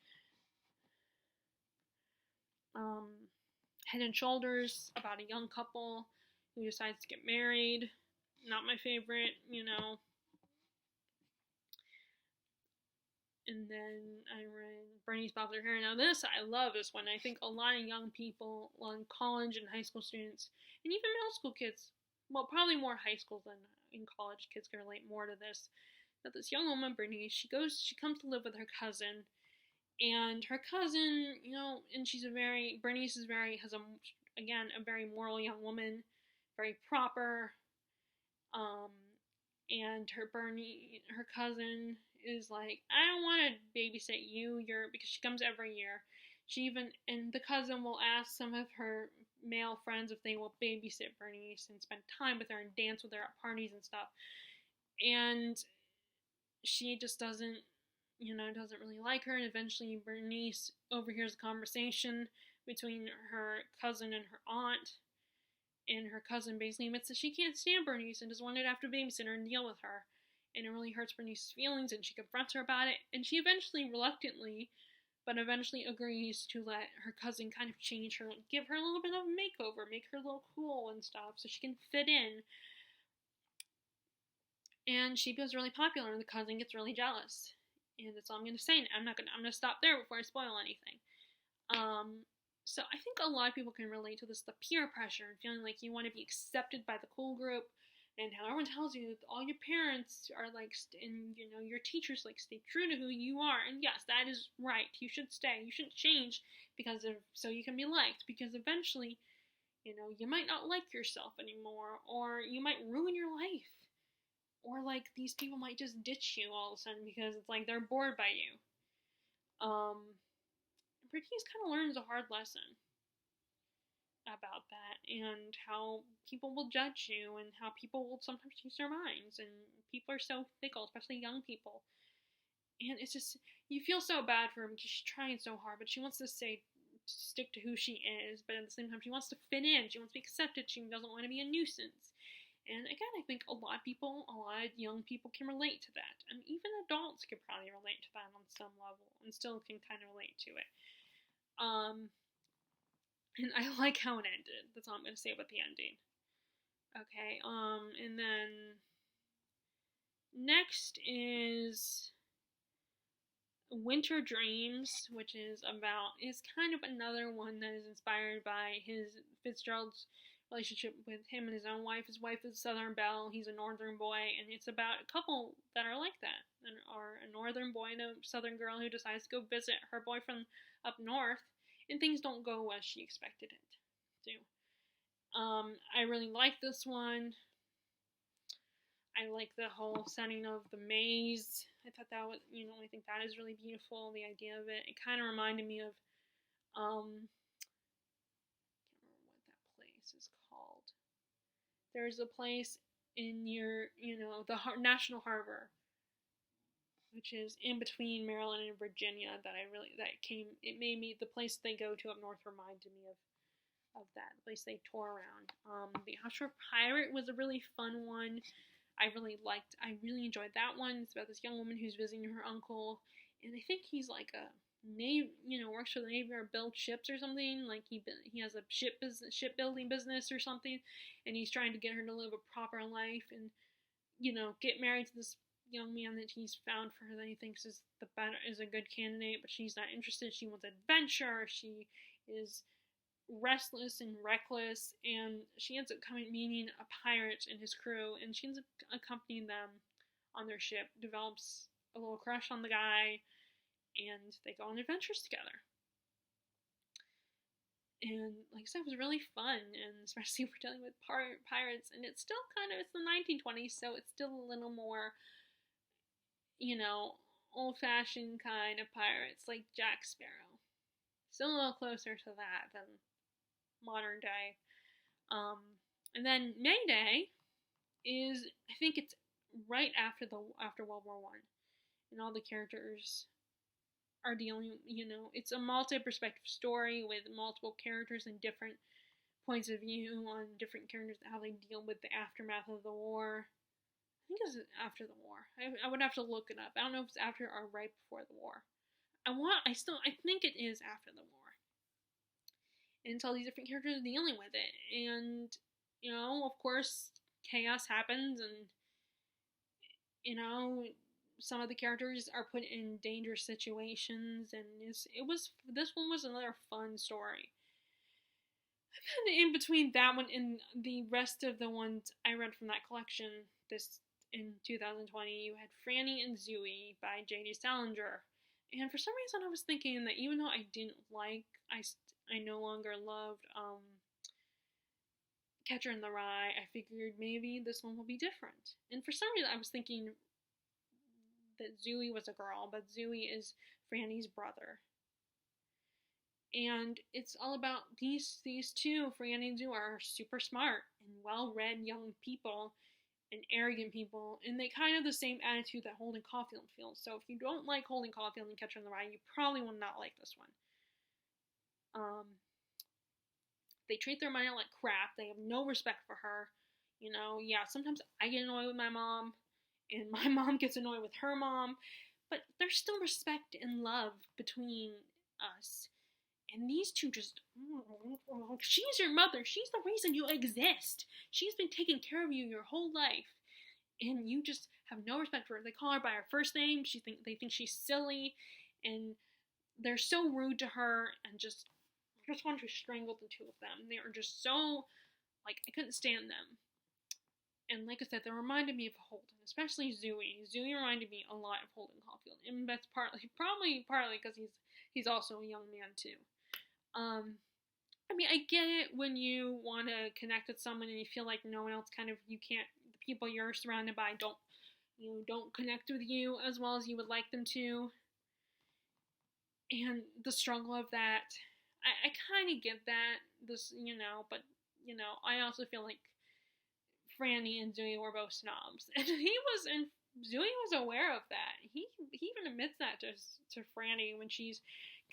Head and Shoulders, about a young couple who decides to get married. Not my favorite, And then I read Bernice Popular Hair. Now I love this one. I think a lot of young people, college and high school students, and even middle school kids, well, probably more high school than in college kids, can relate more to this. That this young woman, Bernice, she comes to live with her cousin, and her cousin, and Bernice has a very moral young woman, very proper, and her cousin is like, I don't want to babysit you, because she comes every year. And the cousin will ask some of her male friends if they will babysit Bernice and spend time with her and dance with her at parties and stuff. And she just doesn't really like her, and eventually Bernice overhears a conversation between her cousin and her aunt, and her cousin basically admits that she can't stand Bernice and just wanted to have to babysit her and deal with her. And it really hurts Bernice's feelings, and she confronts her about it, and she reluctantly agrees to let her cousin kind of change her, give her a little bit of a makeover, make her a little cool and stuff, so she can fit in. And she becomes really popular, and the cousin gets really jealous. And that's all I'm going to say. I'm going to stop there before I spoil anything. So I think a lot of people can relate to this, the peer pressure, and feeling like you want to be accepted by the cool group, and how everyone tells you that all your parents are and your teachers stay true to who you are. And yes, that is right. You should stay. You shouldn't change so you can be liked, because eventually, you might not like yourself anymore, or you might ruin your life. Or these people might just ditch you all of a sudden because it's they're bored by you. Bernice kind of learns a hard lesson about that, and how people will judge you, and how people will sometimes change their minds, and people are so fickle, especially young people. And it's just, you feel so bad for her, because she's trying so hard, but she wants to stick to who she is, but at the same time she wants to fit in, she wants to be accepted, she doesn't want to be a nuisance. And again, I think a lot of young people can relate to that. And even adults could probably relate to that on some level, and still can kind of relate to it. And I like how it ended. That's all I'm gonna say about the ending. Okay, and then next is Winter Dreams, which is kind of another one that is inspired by Fitzgerald's relationship with him and his own wife. His wife is Southern Belle, he's a Northern boy, and it's about a couple that are like that, and are a Northern boy and a Southern girl who decides to go visit her boyfriend up north, and things don't go as she expected it to. I really like this one. I like the whole setting of the maze. I thought that was, I think that is really beautiful, the idea of it. It kind of reminded me of, I can't remember what that place is called. There's a place near, the National Harbor, which is in between Maryland and Virginia, it made me, the place they go to up north reminded me of that, the place they tour around. The Offshore Pirate was a really fun one. I really enjoyed that one. It's about this young woman who's visiting her uncle, and I think he's like a Navy, works for the Navy or builds ships or something. Like he has a shipbuilding business or something, and he's trying to get her to live a proper life and, get married to this young man that he's found for her that he thinks is a good candidate, but she's not interested. She wants adventure. She is restless and reckless, and she ends up meeting a pirate and his crew, and she ends up accompanying them on their ship, develops a little crush on the guy, and they go on adventures together. And like I said, it was really fun, and especially if we're dealing with pirates, and it's still it's the 1920s, so it's still a little more, old-fashioned kind of pirates, like Jack Sparrow. Still a little closer to that than modern day. And then Mayday is, I think it's right after World War I, and all the characters are dealing, it's a multi-perspective story with multiple characters and different points of view on different characters, how they deal with the aftermath of the war. I think it's after the war. I would have to look it up. I don't know if it's after or right before the war. I think it is after the war. And it's all these different characters dealing with it. And, of course, chaos happens, and, some of the characters are put in dangerous situations, and this one was another fun story. And then in between that one and the rest of the ones I read from that collection, in 2020, you had Franny and Zooey by J.D. Salinger. And for some reason I was thinking that even though I didn't I no longer loved Catcher in the Rye, I figured maybe this one will be different. And for some reason I was thinking that Zooey was a girl, but Zooey is Franny's brother. And it's all about these two, Franny and Zooey, are super smart and well-read young people and arrogant people, and they kind of the same attitude that Holden Caulfield feels. So if you don't like Holden Caulfield and Catcher in the Rye, you probably will not like this one. They treat their mother like crap. They have no respect for her. Sometimes I get annoyed with my mom, and my mom gets annoyed with her mom, but there's still respect and love between us. And these two just, she's your mother. She's the reason you exist. She's been taking care of you your whole life. And you just have no respect for her. They call her by her first name. They think she's silly. And they're so rude to her. And just want to strangle the two of them. They are just so, I couldn't stand them. And like I said, they reminded me of Holden, especially Zooey. Zooey reminded me a lot of Holden Caulfield. And that's partly because he's also a young man too. I get it when you want to connect with someone and you feel like no one else the people you're surrounded by don't connect with you as well as you would like them to. And the struggle of that, I kind of get that, but, I also feel like Franny and Zooey were both snobs. And Zooey was aware of that. He even admits that to Franny when she's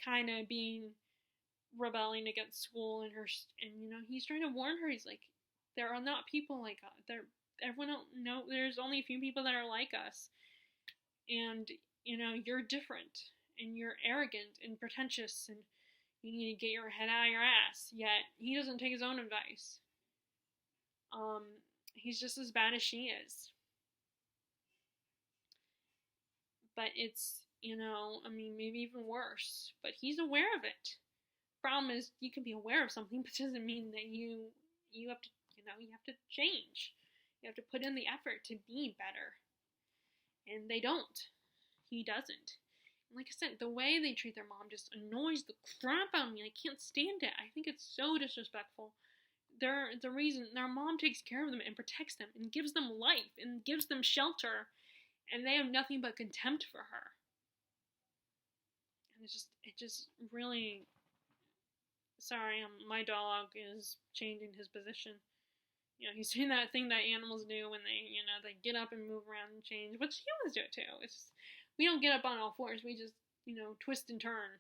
kind of rebelling against school and he's trying to warn her. He's like, there are not people like us. Everyone don't know. There's only a few people that are like us, and you're different, and you're arrogant and pretentious, and You need to get your head out of your ass. Yet he doesn't take his own advice. He's just as bad as she is. But it's, maybe even worse. But he's aware of it. Problem is, you can be aware of something, but it doesn't mean that you have to, you have to change. You have to put in the effort to be better. And they don't. He doesn't. Like I said, the way they treat their mom just annoys the crap out of me. I can't stand it. I think it's so disrespectful. They're the reason their mom takes care of them and protects them and gives them life and gives them shelter, and they have nothing but contempt for her. And it just really. Sorry, my dog is changing his position. He's doing that thing that animals do when they, they get up and move around and change, which humans do it too. It's just, we don't get up on all fours. We just, twist and turn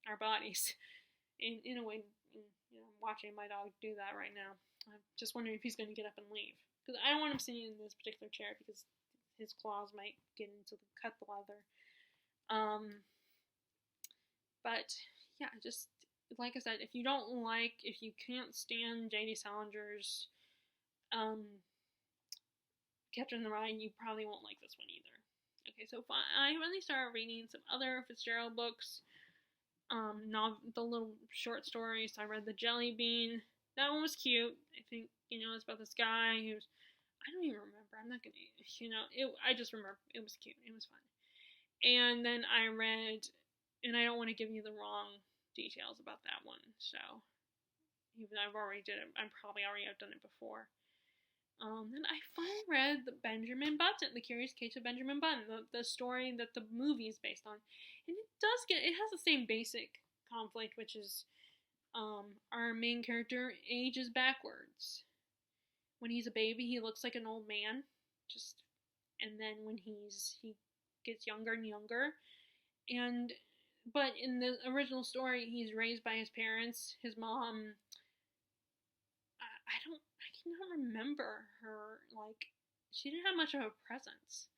our bodies. In a way, I'm watching my dog do that right now. I'm just wondering if he's going to get up and leave. Because I don't want him sitting in this particular chair because his claws might cut the leather. But, yeah, just, like I said, if you can't stand J.D. Salinger's Catcher in the Rye, you probably won't like this one either. Okay, so I really started reading some other Fitzgerald books, the little short stories. I read The Jelly Bean. That one was cute. I think, it's about this guy who's, I don't even remember. I'm not gonna, I just remember it was cute. It was fun. And then I read, and I don't want to give you the wrong details about that one, so even though I've already did it, I'm probably already have done it before. Then I finally read the Benjamin Button, The Curious Case of Benjamin Button, the story that the movie is based on, and it has the same basic conflict, which is, our main character ages backwards. When he's a baby, he looks like an old man, and then when he gets younger and younger, but in the original story, he's raised by his parents. His mom, I cannot remember her, she didn't have much of a presence.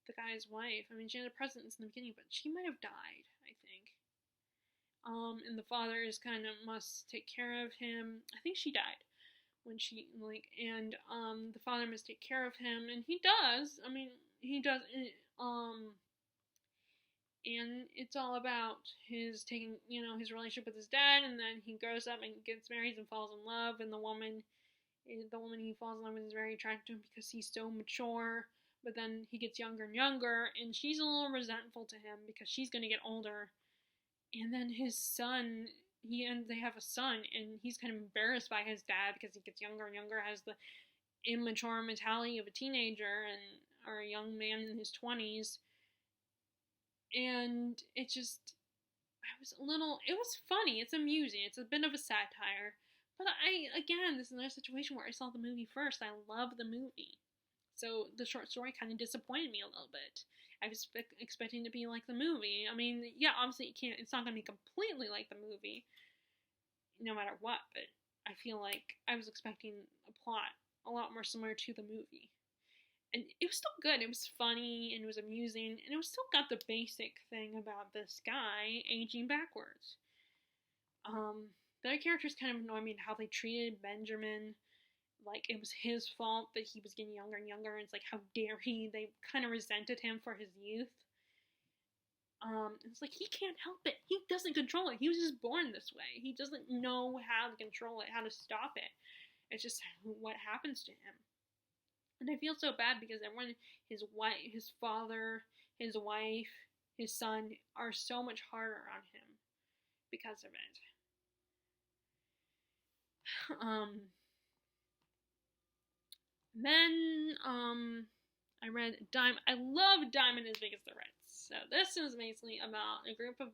The guy's wife, she had a presence in the beginning, but she might have died, I think. And the father must take care of him. I think she died when the father must take care of him, and he does. He does, and it's all about his relationship with his dad, and then he grows up and gets married and falls in love, and the woman he falls in love with is very attractive because he's so mature, but then he gets younger and younger, and she's a little resentful to him because she's going to get older, and then his son, they have a son, and he's kind of embarrassed by his dad because he gets younger and younger, has the immature mentality of a teenager or a young man in his 20s, and it was funny, it's amusing, it's a bit of a satire, but this is another situation where I saw the movie first. I love the movie, so the short story kind of disappointed me a little bit. I was expecting to be like the movie. Obviously it's not going to be completely like the movie, no matter what, but I feel like I was expecting a plot a lot more similar to the movie. And it was still good. It was funny, and it was amusing, and it was still got the basic thing about this guy aging backwards. The other characters kind of annoyed me in how they treated Benjamin. Like, it was his fault that he was getting younger and younger, and it's like, how dare he? They kind of resented him for his youth. It's like, he can't help it. He doesn't control it. He was just born this way. He doesn't know how to control it, how to stop it. It's just what happens to him. And I feel so bad because everyone, his father, his wife, his son, are so much harder on him because of it. Then, I read I love Diamond as Big as the Ritz. So this is basically about a group of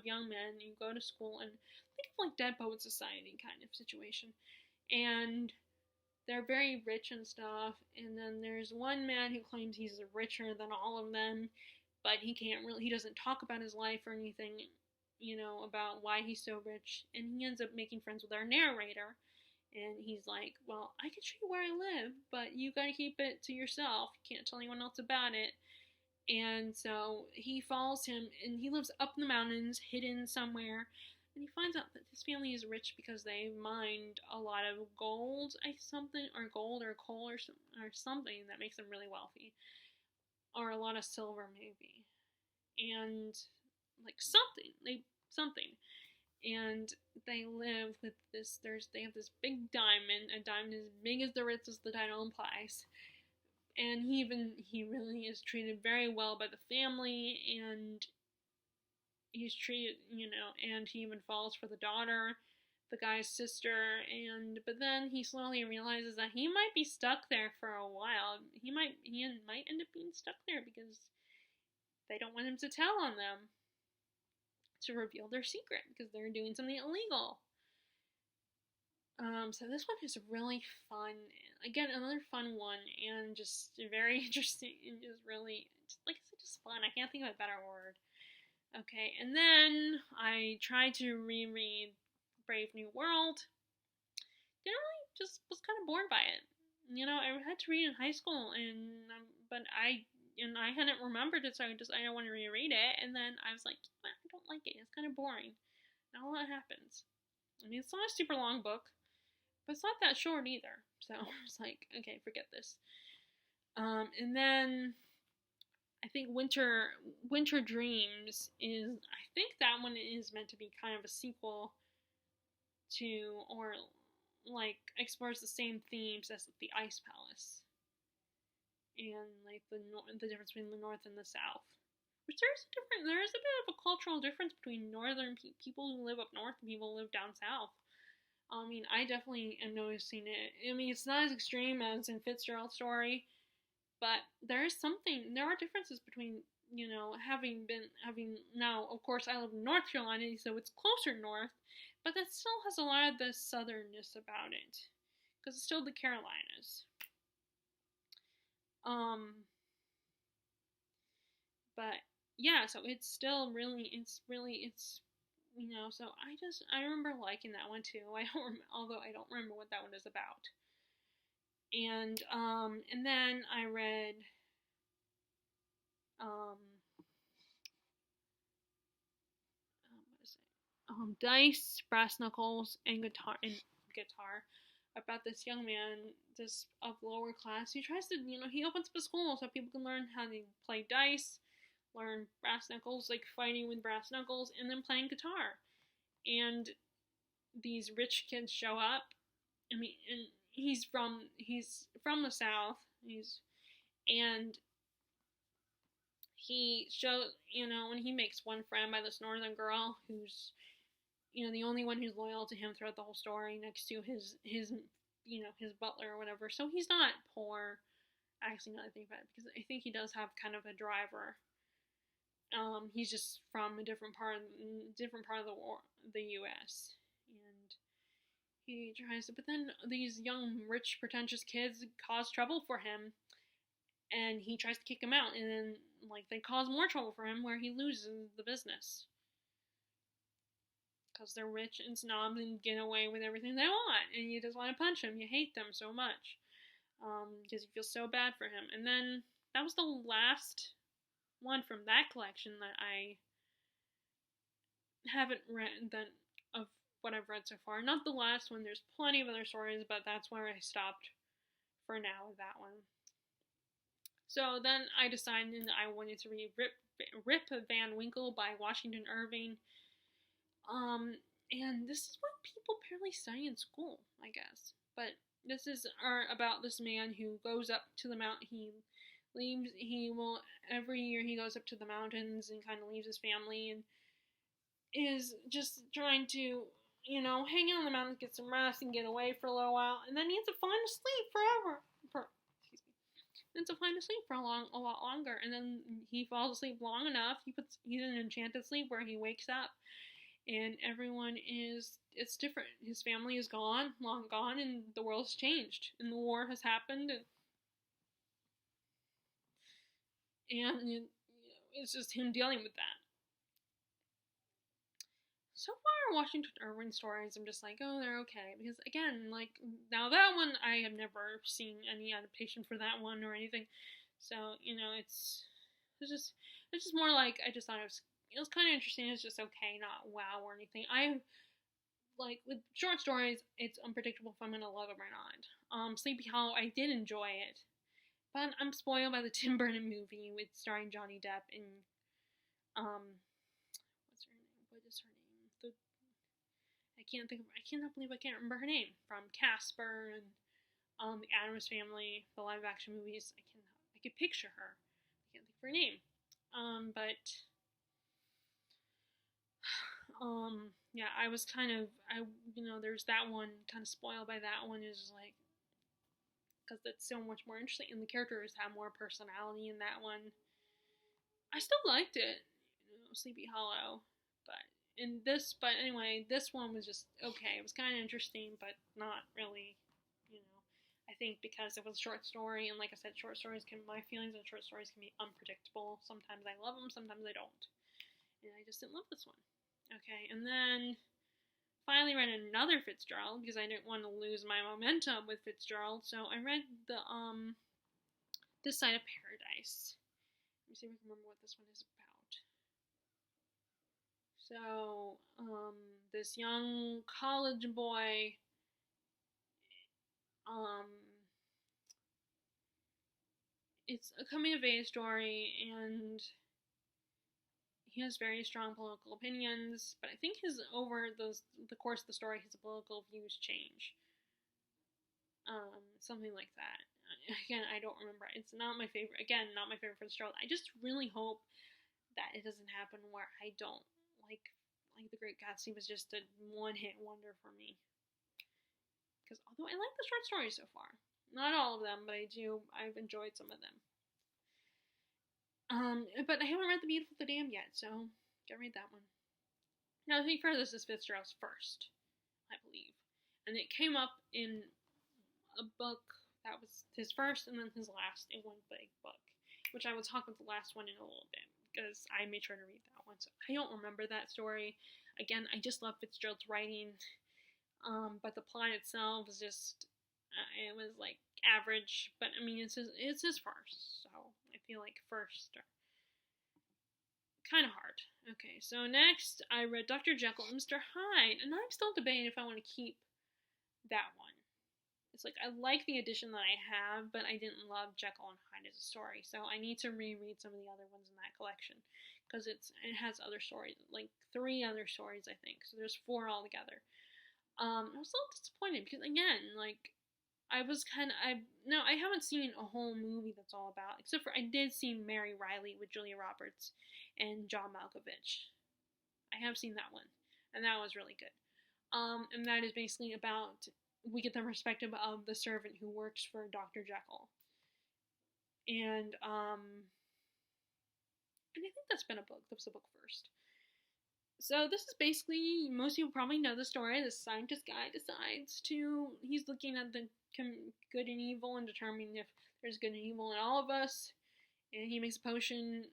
young men who go to school and think of like Dead Poet Society kind of situation. And they're very rich and stuff, and then there's one man who claims he's richer than all of them, but he doesn't talk about his life or anything, about why he's so rich, and he ends up making friends with our narrator, and he's like, well, I can show you where I live, but you gotta keep it to yourself, you can't tell anyone else about it. And so he follows him, and he lives up in the mountains, hidden somewhere, And he finds out that his family is rich because they mined a lot of gold, or gold or coal or something that makes them really wealthy, or a lot of silver maybe, and like something, and they live with this. They have this big diamond, a diamond as big as the Ritz, as the title implies, and he really is treated very well by the family, and he's treated, and he even falls for the daughter, the guy's sister, but then he slowly realizes that he might be stuck there for a while. He might end up being stuck there because they don't want him to tell on them, to reveal their secret, because they're doing something illegal. So this one is really fun. Again, another fun one, and just very interesting, and just really, like I said, just fun. I can't think of a better word. Okay, and then I tried to reread Brave New World. Didn't really, just was kind of bored by it. I had to read in high school, but I hadn't remembered it, so I don't want to reread it. And then I was like, I don't like it. It's kind of boring. Not a lot happens. I mean, it's not a super long book, but it's not that short either. So I was like, okay, forget this. And then I think Winter Dreams is, I think that one is meant to be kind of a sequel to, or like explores the same themes as the Ice Palace, and like the difference between the North and the South. Which there is a bit of a cultural difference between northern people who live up north and people who live down south. I mean, I definitely am noticing it. I mean, it's not as extreme as in Fitzgerald's story, but there are differences between, having now, of course, I live in North Carolina, so it's closer north, but that still has a lot of the southernness about it, because it's still the Carolinas. But yeah, so it's still really, so I remember liking that one too. Although I don't remember what that one is about. And then I read Dice, Brass Knuckles, and Guitar about this young man, this of lower class, who tries to, he opens up a school so people can learn how to play dice, learn brass knuckles, like fighting with brass knuckles, and then playing guitar. And these rich kids show up. I mean, and he's from the South. And he shows, when he makes one friend by this northern girl who's, the only one who's loyal to him throughout the whole story, next to his butler or whatever. So he's not poor. Actually, now I think about it, because I think he does have kind of a driver. He's just from a different part of the U.S. And he tries to, but then these young, rich, pretentious kids cause trouble for him, and he tries to kick them out, and then they cause more trouble for him, where he loses the business. Because they're rich and snobs and get away with everything they want, and you just want to punch them. You hate them so much, because you feel so bad for him. And then that was the last one from that collection that I haven't read, of what I've read so far. Not the last one. There's plenty of other stories, but that's where I stopped for now with that one. So then I decided I wanted to read Rip Van Winkle by Washington Irving. And this is what people apparently study in school, I guess. But this is about this man who goes up to the mountain. Every year he goes up to the mountains and kind of leaves his family and is just trying to, hang out on the mountains, get some rest, and get away for a little while. And then he ends up falling asleep for a lot longer. And then he falls asleep long enough. He's in an enchanted sleep where he wakes up. And it's different. His family is gone, long gone, and the world's changed. And the war has happened. And it's just him dealing with that. So far, Washington Irving stories, I'm just like, oh, they're okay. Because, again, now that one, I have never seen any adaptation for that one or anything. So, it's just more like, I just thought it was it was kind of interesting. It's just okay, not wow or anything. I like with short stories, it's unpredictable if I'm gonna love them or not. Sleepy Hollow, I did enjoy it, but I'm spoiled by the Tim Burton movie with starring Johnny Depp and what's her name? What is her name? I cannot believe I can't remember her name from Casper and the Addams Family, the live action movies. I could picture her. I can't think of her name. But yeah, I was there's that one, kind of spoiled by that one, is like, because it's so much more interesting, and the characters have more personality in that one. I still liked it, Sleepy Hollow, but anyway, this one was just okay. It was kind of interesting, but not really, I think because it was a short story, and like I said, my feelings on short stories can be unpredictable. Sometimes I love them, sometimes I don't. And I just didn't love this one. Okay, and then finally read another Fitzgerald because I didn't want to lose my momentum with Fitzgerald. So I read the This Side of Paradise. Let me see if I can remember what this one is about. So this young college boy it's a coming of age story, and he has very strong political opinions, but I think over the course of the story, his political views change. Something like that. Again, I don't remember. It's not my favorite. Again, not my favorite Fitzgerald. I just really hope that it doesn't happen where I don't like The Great Gatsby was just a one-hit wonder for me. Because although I like the short stories so far, not all of them, but I've enjoyed some of them. But I haven't read The Beautiful, the Damned yet, so gotta read that one. Now, to be fair, this is Fitzgerald's first, I believe. And it came up in a book that was his first and then his last in one big book, which I will talk about the last one in a little bit, because I made sure to read that one. So I don't remember that story. Again, I just love Fitzgerald's writing, but the plot itself was just, it was like average, but I mean, it's his first, so I feel like first are kind of hard. Okay, so next I read Dr. Jekyll and Mr. Hyde, and I'm still debating if I want to keep that one. It's like, I like the edition that I have, but I didn't love Jekyll and Hyde as a story, so I need to reread some of the other ones in that collection, because it has other stories, like 3 other stories, I think, so there's 4 altogether. I was a little disappointed, because again, like, I haven't seen a whole movie that's all about, except for I did see Mary Riley with Julia Roberts and John Malkovich. I have seen that one, and that was really good. And that is basically about, we get the perspective of the servant who works for Dr. Jekyll. And I think that's been a book. That was a book first. So this is basically, most people probably know the story. The scientist guy he's looking at the good and evil and determining if there's good and evil in all of us. And he makes a potion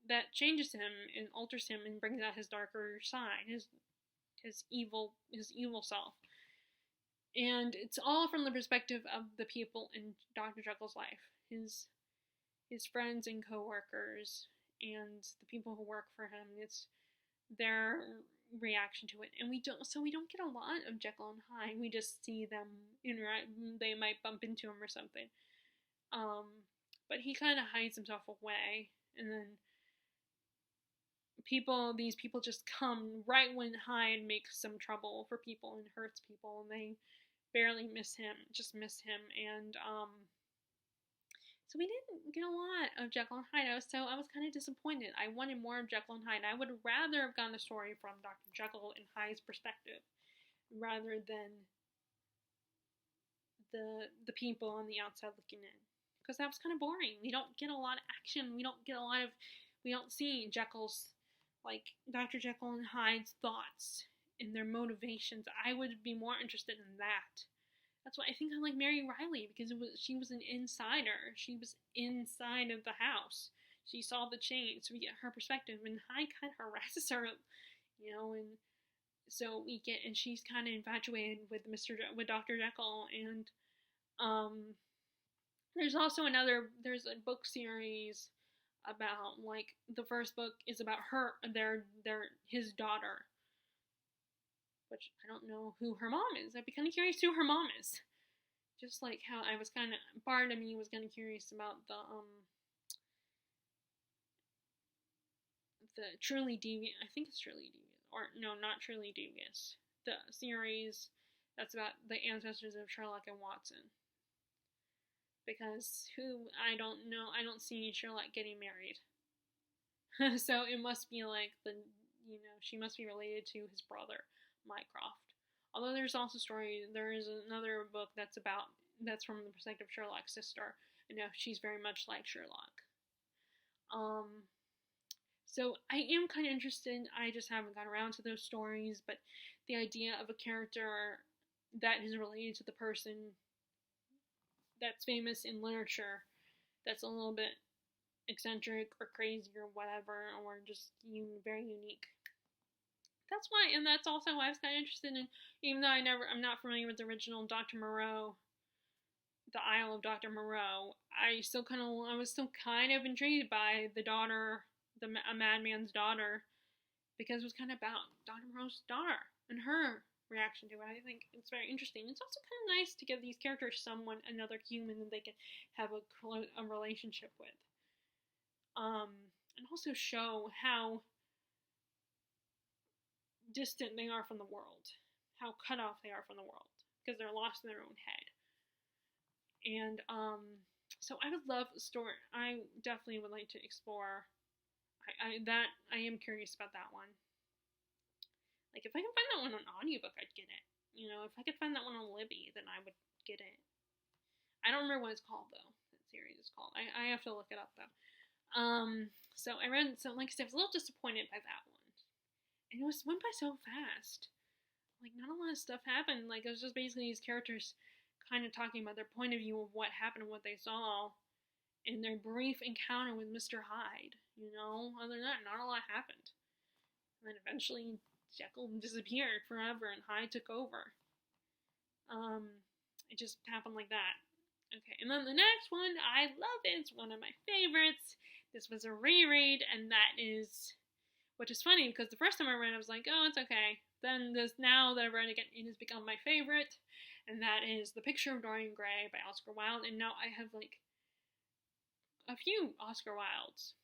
that changes him and alters him and brings out his darker side, his evil self. And it's all from the perspective of the people in Dr. Jekyll's life. His friends and co-workers and the people who work for him. It's their reaction to it. And we don't get a lot of Jekyll and Hyde. We just see them interact. They might bump into him or something. But he kind of hides himself away, and then these people just come right when Hyde makes some trouble for people and hurts people, and they barely miss him, and so we didn't get a lot of Jekyll and Hyde, so I was kind of disappointed. I wanted more of Jekyll and Hyde. I would rather have gotten a story from Dr. Jekyll and Hyde's perspective, rather than the people on the outside looking in, because that was kind of boring. We don't get a lot of action. We don't see Jekyll's, like, Dr. Jekyll and Hyde's thoughts and their motivations. I would be more interested in that. That's why I think I like Mary Riley, because she was an insider. She was inside of the house. She saw the change, so we get her perspective. And Hyde kind of harasses her, and so and she's kind of infatuated with Dr. Jekyll. And there's also there's a book series about, like, the first book is about his daughter, which I don't know who her mom is. I'd be kind of curious who her mom is. Just like how I was kind of, part of me was kind of curious about the Truly Devious, I think it's Truly Devious, or no, not Truly Devious, the series that's about the ancestors of Sherlock and Watson. Because I don't know, I don't see Sherlock getting married. So it must be like she must be related to his brother, Mycroft. Although there's also there is another book that's from the perspective of Sherlock's sister, and she's very much like Sherlock. So I am kind of interested. I just haven't got around to those stories, but the idea of a character that is related to the person that's famous in literature, that's a little bit eccentric or crazy or whatever, or just very unique. That's why, and that's also why I was kind of interested in, even though I'm not familiar with the original Dr. Moreau, the Isle of Dr. Moreau, I was still kind of intrigued by the daughter, a madman's daughter, because it was kind of about Dr. Moreau's daughter and her reaction to it. I think it's very interesting. It's also kind of nice to give these characters another human that they can have a relationship with. And also show how distant they are from the world, how cut off they are from the world, because they're lost in their own head. And so I would love a story. I definitely would like to explore. I am curious about that one. Like, if I can find that one on audiobook, I'd get it. If I could find that one on Libby, then I would get it. I don't remember what it's called, though. That series is called. I have to look it up, though. So I read, like I said, I was a little disappointed by that one. And it went by so fast. Like, not a lot of stuff happened. Like, it was just basically these characters kind of talking about their point of view of what happened and what they saw in their brief encounter with Mr. Hyde. Other than that, not a lot happened. And then eventually Jekyll disappeared forever and Hyde took over. It just happened like that. Okay, and then the next one, I love it. It's one of my favorites. This was a reread, and that is, which is funny because the first time I read it, I was like, oh, it's okay. Then now that I've read it again, it has become my favorite, and that is The Picture of Dorian Gray by Oscar Wilde. And now I have like a few Oscar Wildes.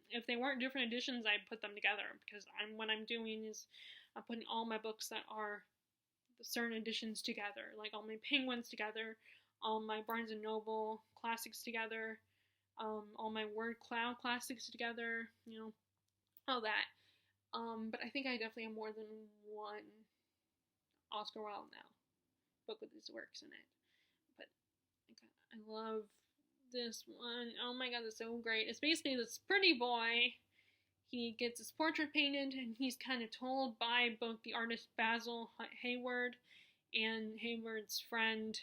If they weren't different editions, I'd put them together, because what I'm doing is I'm putting all my books that are the certain editions together, like all my Penguins together, all my Barnes & Noble classics together, all my Word Cloud classics together, all that. But I think I definitely have more than one Oscar Wilde now book with his works in it. But I love this one. Oh my god, it's so great. It's basically this pretty boy. He gets his portrait painted, and he's kind of told by both the artist Basil Hayward and Hayward's friend,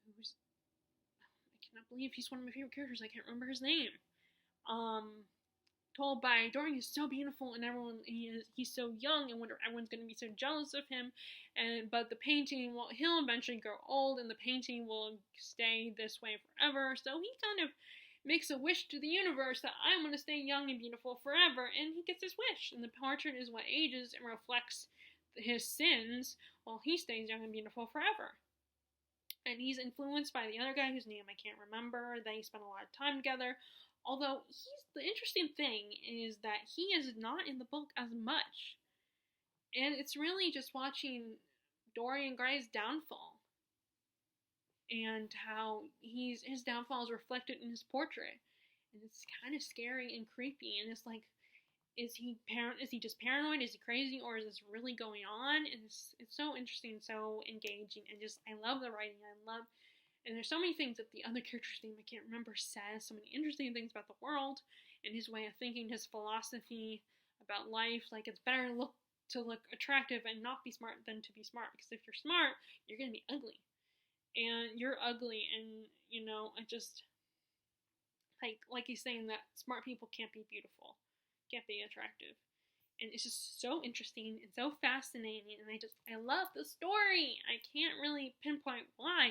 I cannot believe he's one of my favorite characters. I can't remember his name. Told by Dorian is so beautiful, and he's so young, and everyone's going to be so jealous of him. But the painting, he'll eventually grow old, and the painting will stay this way forever. So he kind of makes a wish to the universe that I want to stay young and beautiful forever, and he gets his wish. And the portrait is what ages and reflects his sins, while he stays young and beautiful forever. And he's influenced by the other guy whose name I can't remember. They spent a lot of time together. Although, the interesting thing is that he is not in the book as much. And it's really just watching Dorian Gray's downfall. And how his downfall is reflected in his portrait. And it's kind of scary and creepy. And it's like, is he just paranoid? Is he crazy? Or is this really going on? And it's so interesting, so engaging. And I love the writing. And there's so many things that the other character's name I can't remember says. So many interesting things about the world and his way of thinking, his philosophy about life. Like, it's better to look attractive and not be smart than to be smart. Because if you're smart, you're going to be ugly. And you're ugly. And, I just, like he's saying that smart people can't be beautiful. Can't be attractive. And it's just so interesting and so fascinating. And I love the story. I can't really pinpoint why.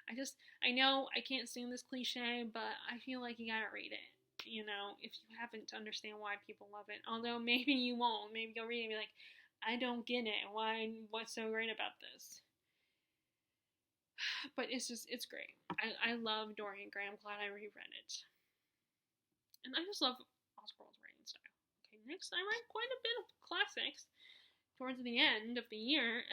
I know I can't stand this cliche, but I feel like you gotta read it. You know, if you haven't to understand why people love it. Although maybe you won't. Maybe you'll read it and be like, I don't get it. What's so great about this? But it's great. I love Dorian Gray. I'm glad I reread it. And I just love Oswald's writing style. Okay, next I read quite a bit of classics towards the end of the year.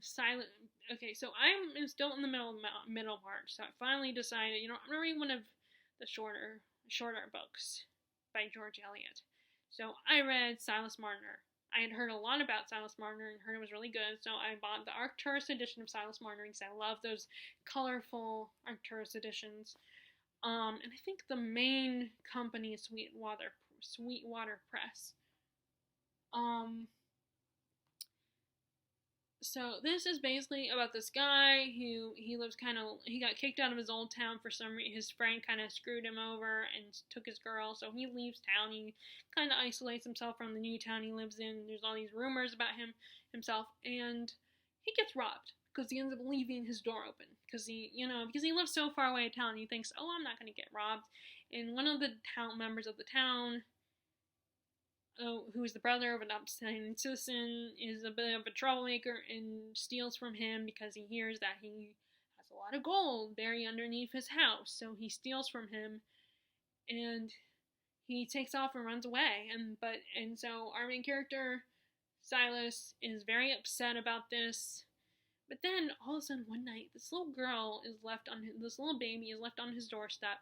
Silent. Okay, so I'm still in the middle part. So I finally decided, I'm gonna read one of the shorter books by George Eliot. So I read Silas Marner. I had heard a lot about Silas Marner and heard it was really good, so I bought the Arcturus edition of Silas Marner because I love those colorful Arcturus editions. And I think the main company is Sweetwater Press. So this is basically about this guy who he got kicked out of his old town for some reason. His friend kind of screwed him over and took his girl, so he leaves town. He kind of isolates himself from the new town he lives in. There's all these rumors about himself, and he gets robbed because he ends up leaving his door open because he lives so far away in town. He thinks, oh, I'm not going to get robbed. And one of the members of the town, who is the brother of an upstanding citizen, is a bit of a troublemaker and steals from him because he hears that he has a lot of gold buried underneath his house. So he steals from him, and he takes off and runs away. And so our main character, Silas, is very upset about this. But then all of a sudden one night, this little baby is left on his doorstep,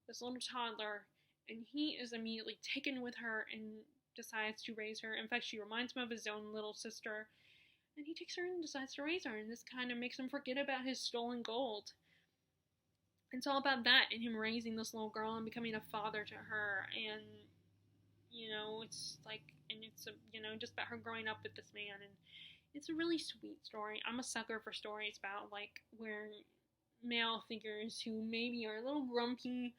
this little toddler, and he is immediately taken with her and decides to raise her. In fact, she reminds him of his own little sister, and he takes her and decides to raise her, and this kind of makes him forget about his stolen gold. It's all about that, and him raising this little girl and becoming a father to her, and it's like, and it's just about her growing up with this man, and it's a really sweet story. I'm a sucker for stories about like where male figures who maybe are a little grumpy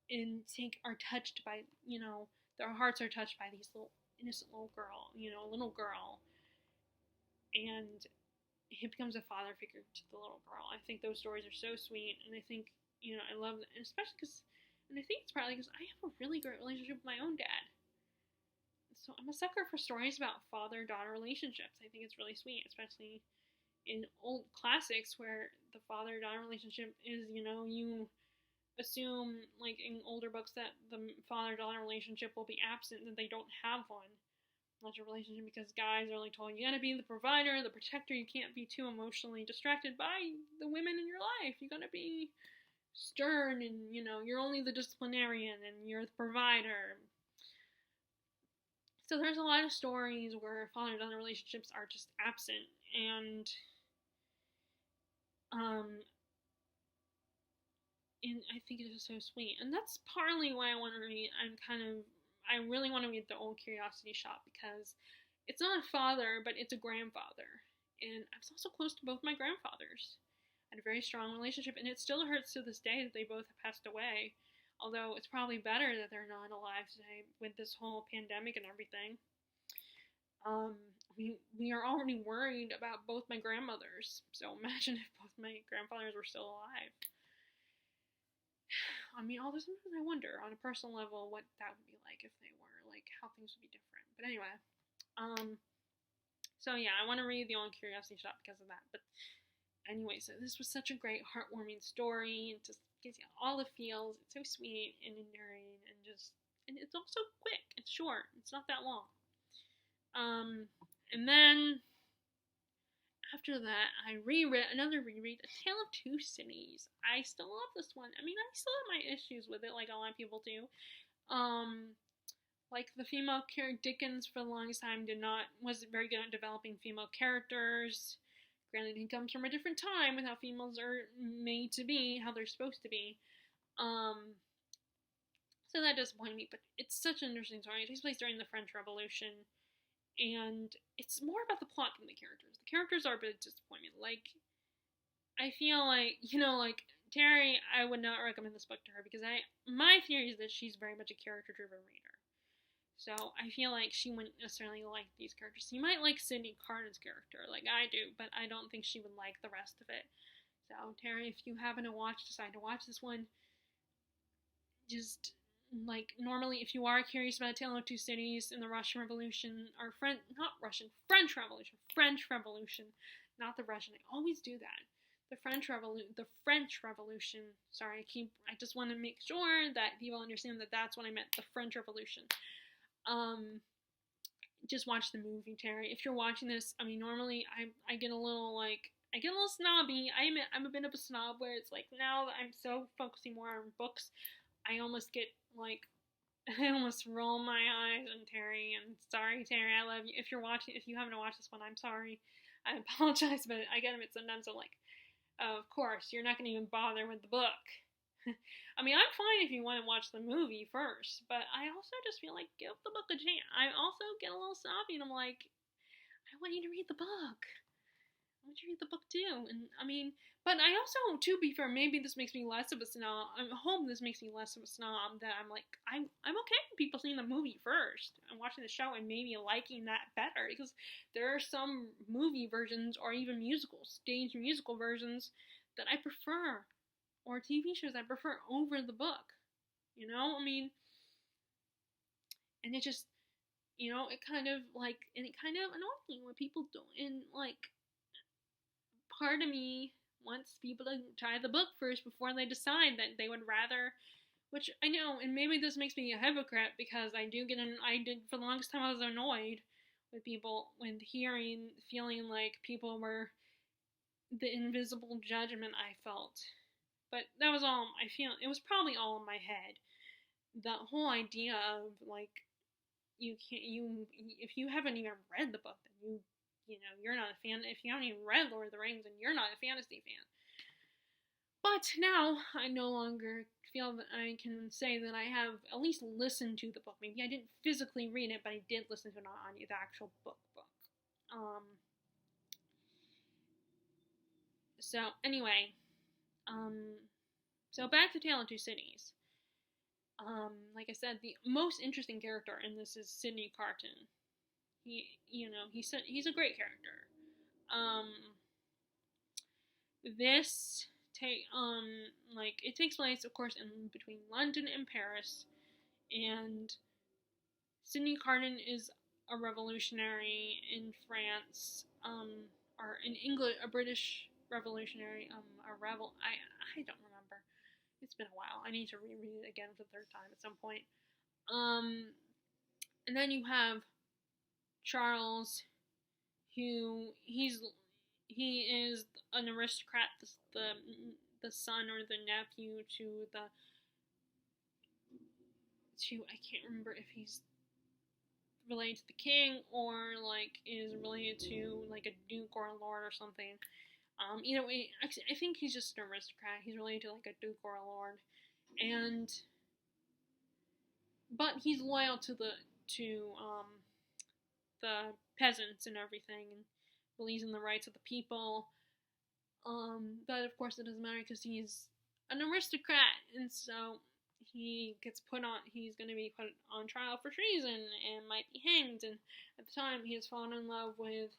and are touched by, their hearts are touched by these little innocent little girl, and he becomes a father figure to the little girl. I think those stories are so sweet, and I think, I love them, and especially and I think it's partly because I have a really great relationship with my own dad. So I'm a sucker for stories about father-daughter relationships. I think it's really sweet, especially in old classics where the father-daughter relationship is, you assume, like in older books, that the father-daughter relationship will be absent, that they don't have one. Such a relationship, because guys are like told, you gotta be the provider, the protector, you can't be too emotionally distracted by the women in your life. You gotta be stern, and, you're only the disciplinarian, and you're the provider. So there's a lot of stories where father-daughter relationships are just absent, and I think it is so sweet. And that's partly why I want to read. I really want to read The Old Curiosity Shop, because it's not a father, but it's a grandfather. And I was also close to both my grandfathers. I had a very strong relationship, and it still hurts to this day that they both have passed away. Although it's probably better that they're not alive today with this whole pandemic and everything. We are already worried about both my grandmothers. So imagine if both my grandfathers were still alive. Although sometimes I wonder on a personal level what that would be like if they were, like how things would be different. But anyway, so yeah, I want to read The Old Curiosity Shop because of that. But anyway, so this was such a great, heartwarming story. It just gives you all the feels. It's so sweet and endearing, and it's also quick. It's short. It's not that long. And then after that, I reread A Tale of Two Cities. I still love this one. I still have my issues with it, like a lot of people do. Like the female character, Dickens for the longest time wasn't very good at developing female characters. Granted, he comes from a different time with how females are made to be, how they're supposed to be. So that disappointed me, but it's such an interesting story. It takes place during the French Revolution, and it's more about the plot than the characters. The characters are a bit disappointing. Like, I feel like, Terry, I would not recommend this book to her, because my theory is that she's very much a character-driven reader. So I feel like she wouldn't necessarily like these characters. She might like Sydney Carden's character, like I do, but I don't think she would like the rest of it. So, Terry, if you happen to decide to watch this one, just like normally, if you are curious about Tale of Two Cities and the Russian Revolution, or French Revolution, not the Russian. I always do that. The French Revolution. Sorry, I just want to make sure that people understand that that's what I meant. The French Revolution. Just watch the movie, Terry. If you're watching this, I mean, normally I get a little snobby. I'm a bit of a snob where it's like now that I'm so focusing more on books, I almost get like I almost roll my eyes. And Terry, I'm sorry, Terry, I love you. If you haven't watched this one, I'm sorry. I apologize, but I get it sometimes. I'm like, of course, you're not going to even bother with the book. I mean, I'm fine if you want to watch the movie first, but I also just feel like give the book a chance. I also get a little snobby, and I'm like, I want you to read the book. I want you to read the book too. And I mean, but I also, to be fair, maybe this makes me less of a snob. I hope this makes me less of a snob, that I'm like, I'm okay with people seeing the movie first and watching the show and maybe liking that better, because there are some movie versions or even stage musical versions that I prefer, or TV shows I prefer over the book. I mean, and it just, it kind of annoys me when people don't, and like, part of me wants people to try the book first before they decide that they would rather, which I know, and maybe this makes me a hypocrite, because I did for the longest time I was annoyed with people feeling like people were the invisible judgment I felt. But that was all, it was probably all in my head. The whole idea of like, if you haven't even read the book, then you're not a fan. If you haven't even read Lord of the Rings, then you're not a fantasy fan. But now, I no longer feel that I can say that I have at least listened to the book. Maybe I didn't physically read it, but I did listen to it on the actual book. So, anyway, so back to Tale of Two Cities. Like I said, the most interesting character in this is Sidney Carton. He's a great character. It takes place, of course, in between London and Paris, and Sidney Carton is a revolutionary in France, or in England, a British revolutionary, a rebel. I don't remember. It's been a while. I need to reread it again for the third time at some point. And then you have Charles, who he is an aristocrat, the son or the nephew to I can't remember if he's related to the king or like is related to like a duke or a lord or something. Either way, I think he's just an aristocrat. He's related to like a duke or a lord, but he's loyal to the peasants and everything, and believes in the rights of the people. But of course it doesn't matter, because he's an aristocrat, and so he's going to be put on trial for treason and might be hanged. And at the time, he has fallen in love with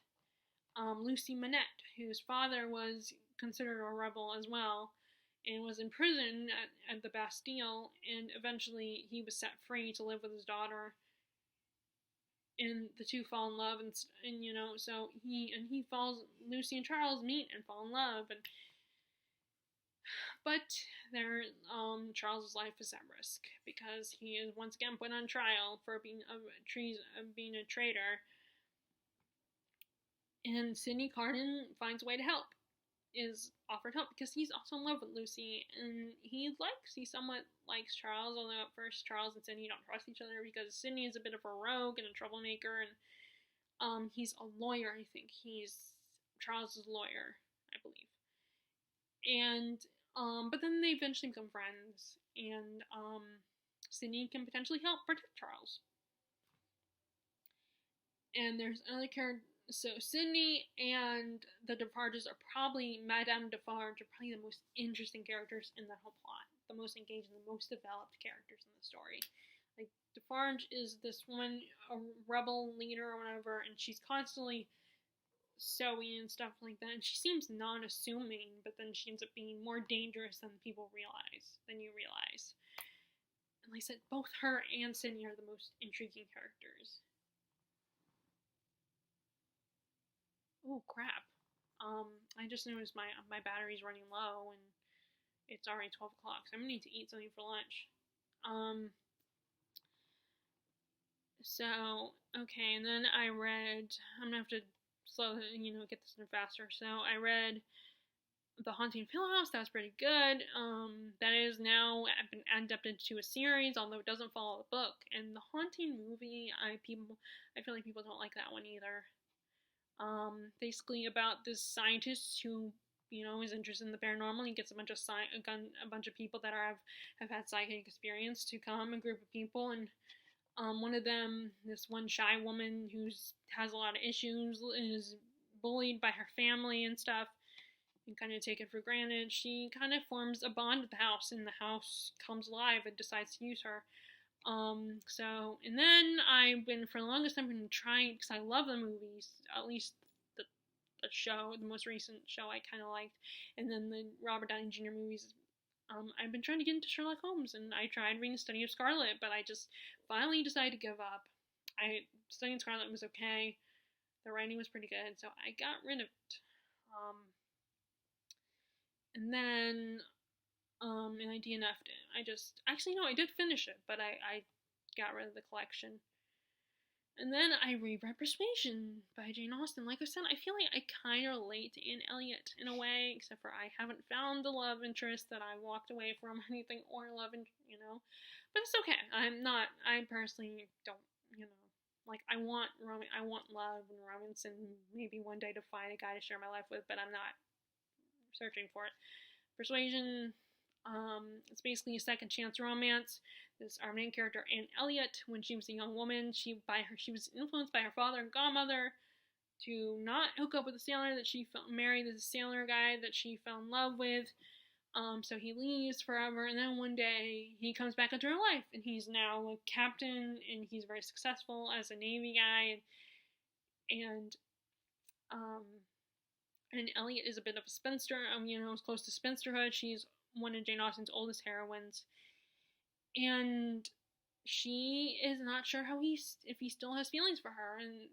Lucy Manette, whose father was considered a rebel as well, and was imprisoned at the Bastille, and eventually he was set free to live with his daughter. And the two fall in love, and so Lucy and Charles meet and fall in love, but Charles's life is at risk, because he is once again put on trial for being a traitor. And Sidney Carton finds a way to help, is offered help, because he's also in love with Lucy, and he somewhat likes Charles, although at first Charles and Sidney don't trust each other, because Sidney is a bit of a rogue and a troublemaker, and he's a lawyer. I think he's Charles' lawyer, I believe. And but then they eventually become friends, and Sidney can potentially help protect Charles. And there's another character. So Sidney and the Defarges are probably, Madame Defarge are probably the most interesting characters in the whole plot. The most engaged and the most developed characters in the story. Like, Defarge is this woman, a rebel leader or whatever, and she's constantly sewing and stuff like that. And she seems non-assuming, but then she ends up being more dangerous than people realize. Than you realize. And like I said, both her and Sydney are the most intriguing characters. Oh crap! I just noticed my battery's running low, and it's already 12 o'clock, so I'm gonna need to eat something for lunch. So okay, and then I read. I'm gonna have to get this in faster. So I read The Haunting of Hill House. That's pretty good. That is now been adapted to a series, although it doesn't follow the book. And the Haunting movie, I feel like people don't like that one either. Basically about this scientist who is interested in the paranormal. He gets a bunch of people that have had psychic experience to come, a group of people, and one of them, this one shy woman who has a lot of issues, is bullied by her family and stuff, and kind of taken for granted. She kind of forms a bond with the house, and the house comes alive and decides to use her. And then I've been, for the longest time, been trying, because I love the movies, at least the show, the most recent show I kind of liked, and then the Robert Downey Jr. movies. I've been trying to get into Sherlock Holmes, and I tried reading Study of Scarlet, but I just finally decided to give up. Studying Scarlet was okay, the writing was pretty good, so I got rid of it. And then and I DNF'd it. I did finish it, but I got rid of the collection. And then I reread Persuasion by Jane Austen. Like I said, I feel like I kind of relate to Anne Elliot in a way, except for I haven't found the love interest that I walked away from, anything, or but it's okay. I personally don't, like, I want love and romance, and maybe one day to find a guy to share my life with, but I'm not searching for it. Persuasion, it's basically a second chance romance. Our main character, Anne Elliot, when she was a young woman, she was influenced by her father and godmother to not hook up with a sailor that she married this sailor guy that she fell in love with. So he leaves forever, and then one day he comes back into her life, and he's now a captain, and he's very successful as a Navy guy, and Elliot is a bit of a spinster, close to spinsterhood. She's one of Jane Austen's oldest heroines, and she is not sure if he still has feelings for her, and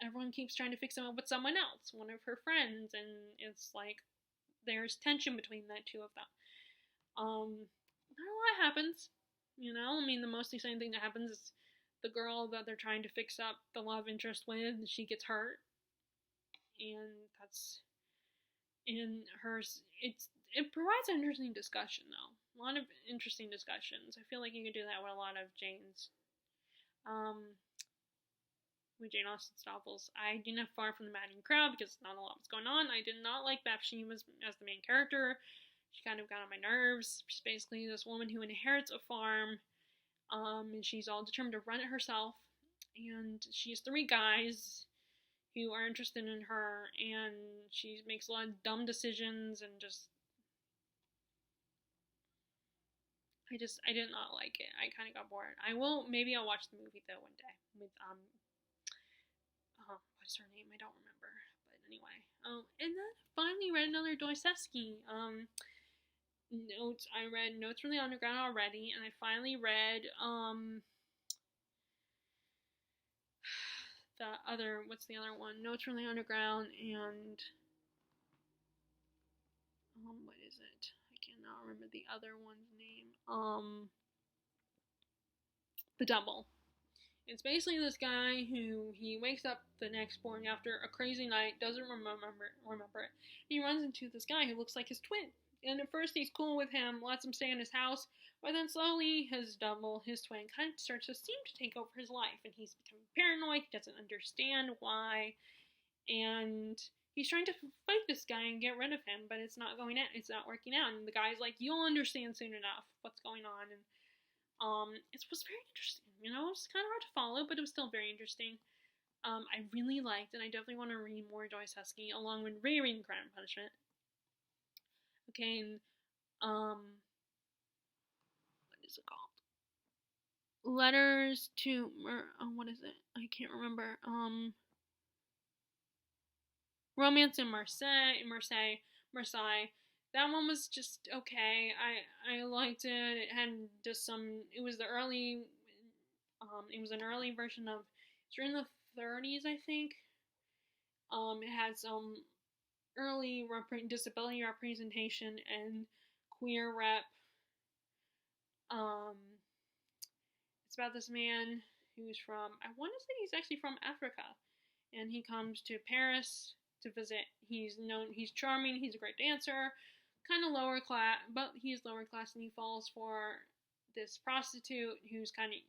everyone keeps trying to fix him up with someone else, one of her friends, and it's like there's tension between the two of them. Not a lot happens, the most exciting thing that happens is the girl that they're trying to fix up the love interest with, she gets hurt, and it provides an interesting discussion, though. A lot of interesting discussions. I feel like you could do that with a lot of Jane's, with Jane Austen's novels. I do not Far from the Madding Crowd because not a lot was going on. I did not like Bathsheba as the main character. She kind of got on my nerves. She's basically this woman who inherits a farm, and she's all determined to run it herself. And she has 3 guys who are interested in her, and she makes a lot of dumb decisions, and I did not like it. I kind of got bored. Maybe I'll watch the movie though one day with what's her name? I don't remember. But anyway, and then finally read another Dostoevsky. Notes. I read Notes from the Underground already, and I finally read what's the other one? Notes from the Underground, and what is it? I cannot remember the other one's name. The Double. It's basically this guy who he wakes up the next morning after a crazy night, doesn't remember it. He runs into this guy who looks like his twin. And at first he's cool with him, lets him stay in his house, but then slowly his double, his twin, kind of starts to seem to take over his life, and he's becoming paranoid. He doesn't understand why, and he's trying to fight this guy and get rid of him, but it's not working out. And the guy's like, "You'll understand soon enough what's going on." And it was very interesting. It was kind of hard to follow, but it was still very interesting. I really liked, and I definitely want to read more Dostoevsky, along with rereading Crime and Punishment. Okay, and, what is it called? Letters to, what is it? I can't remember. Romance in Marseille. That one was just okay. I liked it. It had just some. It was the early. It was an early version of. It's in the 30s, I think. It had some early disability representation and queer rep. Um, it's about this man who's from. I want to say he's actually from Africa, and he comes to Paris to visit. He's charming. He's a great dancer, kind of lower class, but he's lower class, and he falls for this prostitute who's kind of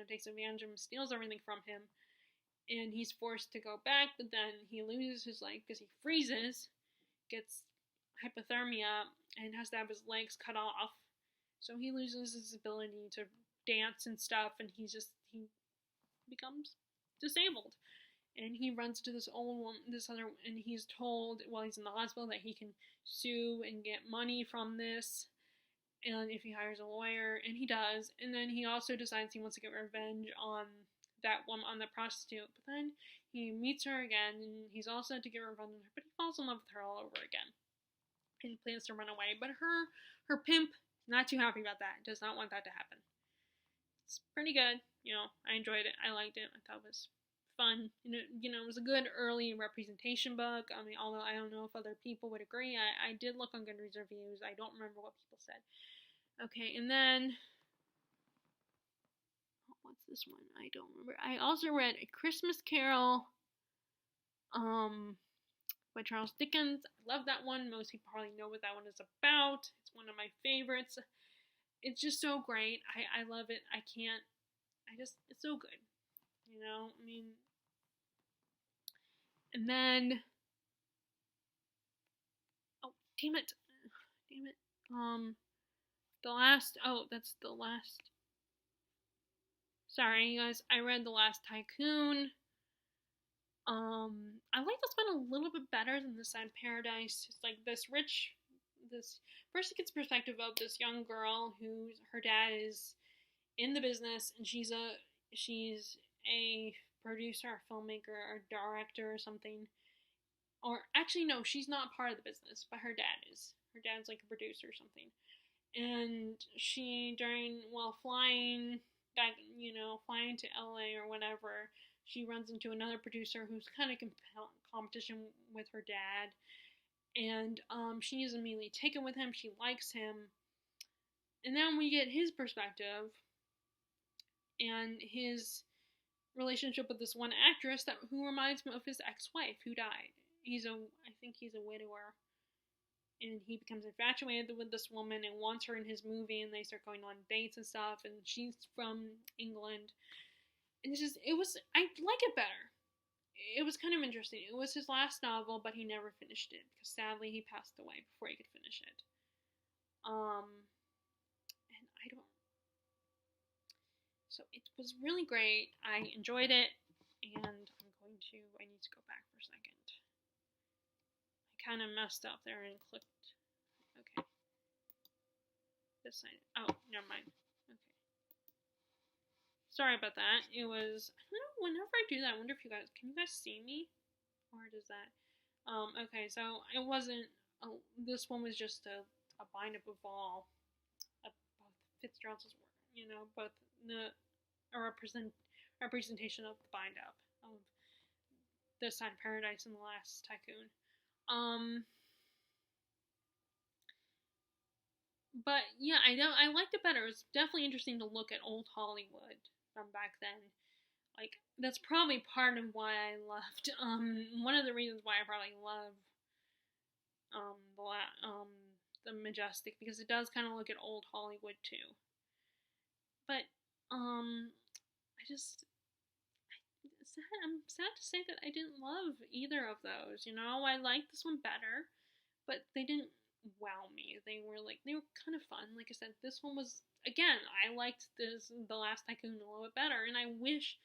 takes advantage of him, steals everything from him, and he's forced to go back. But then he loses his leg because he freezes, gets hypothermia, and has to have his legs cut off. So he loses his ability to dance and stuff, and he becomes disabled. And he runs to this other, and he's told while he's in the hospital that he can sue and get money from this, and if he hires a lawyer, and he does. And then he also decides he wants to get revenge on that woman, on the prostitute. But then he meets her again, and he's also to get revenge on her, but he falls in love with her all over again. And he plans to run away, but her pimp, not too happy about that. Does not want that to happen. It's pretty good. I enjoyed it. I liked it. I thought it was fun. It was a good early representation book. I mean, although I don't know if other people would agree. I did look on Goodreads reviews. I don't remember what people said. Okay, and then what's this one? I don't remember. I also read A Christmas Carol by Charles Dickens. I love that one. Most people probably know what that one is about. It's one of my favorites. It's just so great. I love it. It's so good. I mean, and then, oh, damn it. That's the last, sorry, you guys, I read The Last Tycoon. I like this one a little bit better than The Sad Paradise. It's like this first it gets perspective of this young girl who her dad is in the business, and she's a producer, a filmmaker, or director or something. Or actually, no, she's not part of the business, but her dad is. Her dad's like a producer or something. And she, while flying back, flying to LA or whatever, she runs into another producer who's kind of competition with her dad. And she is immediately taken with him. She likes him. And then we get his perspective and his relationship with this one actress who reminds me of his ex-wife who died. I think he's a widower. And he becomes infatuated with this woman and wants her in his movie, and they start going on dates and stuff, and she's from England. And I like it better. It was kind of interesting. It was his last novel, but he never finished it, because sadly he passed away before he could finish it. And I don't... So it was really great. I enjoyed it, and I need to go back for a second. I kind of messed up there and clicked. Okay. This side. Oh, never mind. Okay. Sorry about that. It was, I don't know, whenever I do that, I wonder if can you guys see me? Or does that, okay, so it wasn't, this one was just a bind up of all, of both Fitzgerald's work, both representation of the bind up of This Side of Paradise and The Last Tycoon. But yeah, I liked it better. It was definitely interesting to look at old Hollywood from back then. Like, that's probably part of why I loved, one of the reasons why I probably love, the Majestic, because it does kind of look at old Hollywood too. But, I'm sad to say that I didn't love either of those, I liked this one better, but they didn't wow me. They were kind of fun. Like I said, this one was, again, I liked The Last Tycoon a little bit better, and I wish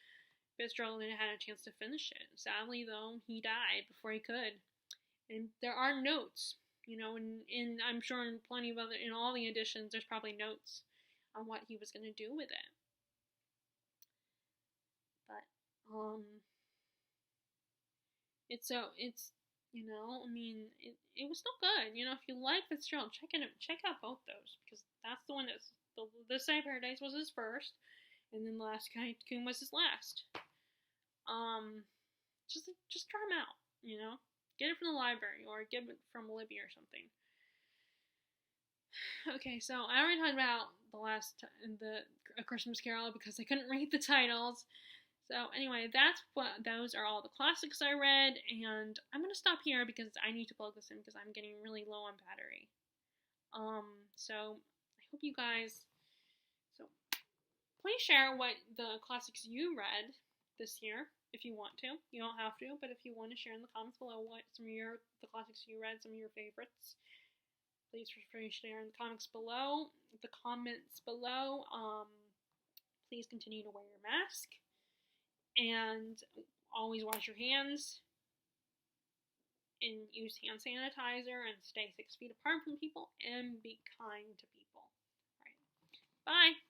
Fitzgerald had a chance to finish it. Sadly, though, he died before he could. And there are notes, and I'm sure in in all the editions, there's probably notes on what he was going to do with it. But, it's You know, I mean, it was still good. You know, if you like Fitzgerald, check out both those, because that's the one that's the Side Paradise was his first, and then The Last Coon was his last. Um, just try them out. You know, get it from the library or get it from Libby or something. Okay, so I already talked about the A Christmas Carol because I couldn't read the titles. So anyway, those are all the classics I read, and I'm gonna stop here because I need to plug this in because I'm getting really low on battery. So I hope you guys. So please share what the classics you read this year if you want to. You don't have to, but if you want to share in the comments below what the classics you read, some of your favorites. Please feel free to share in the comments below. Please continue to wear your mask. And always wash your hands. And use hand sanitizer. And stay 6 feet apart from people. And be kind to people. All right. Bye.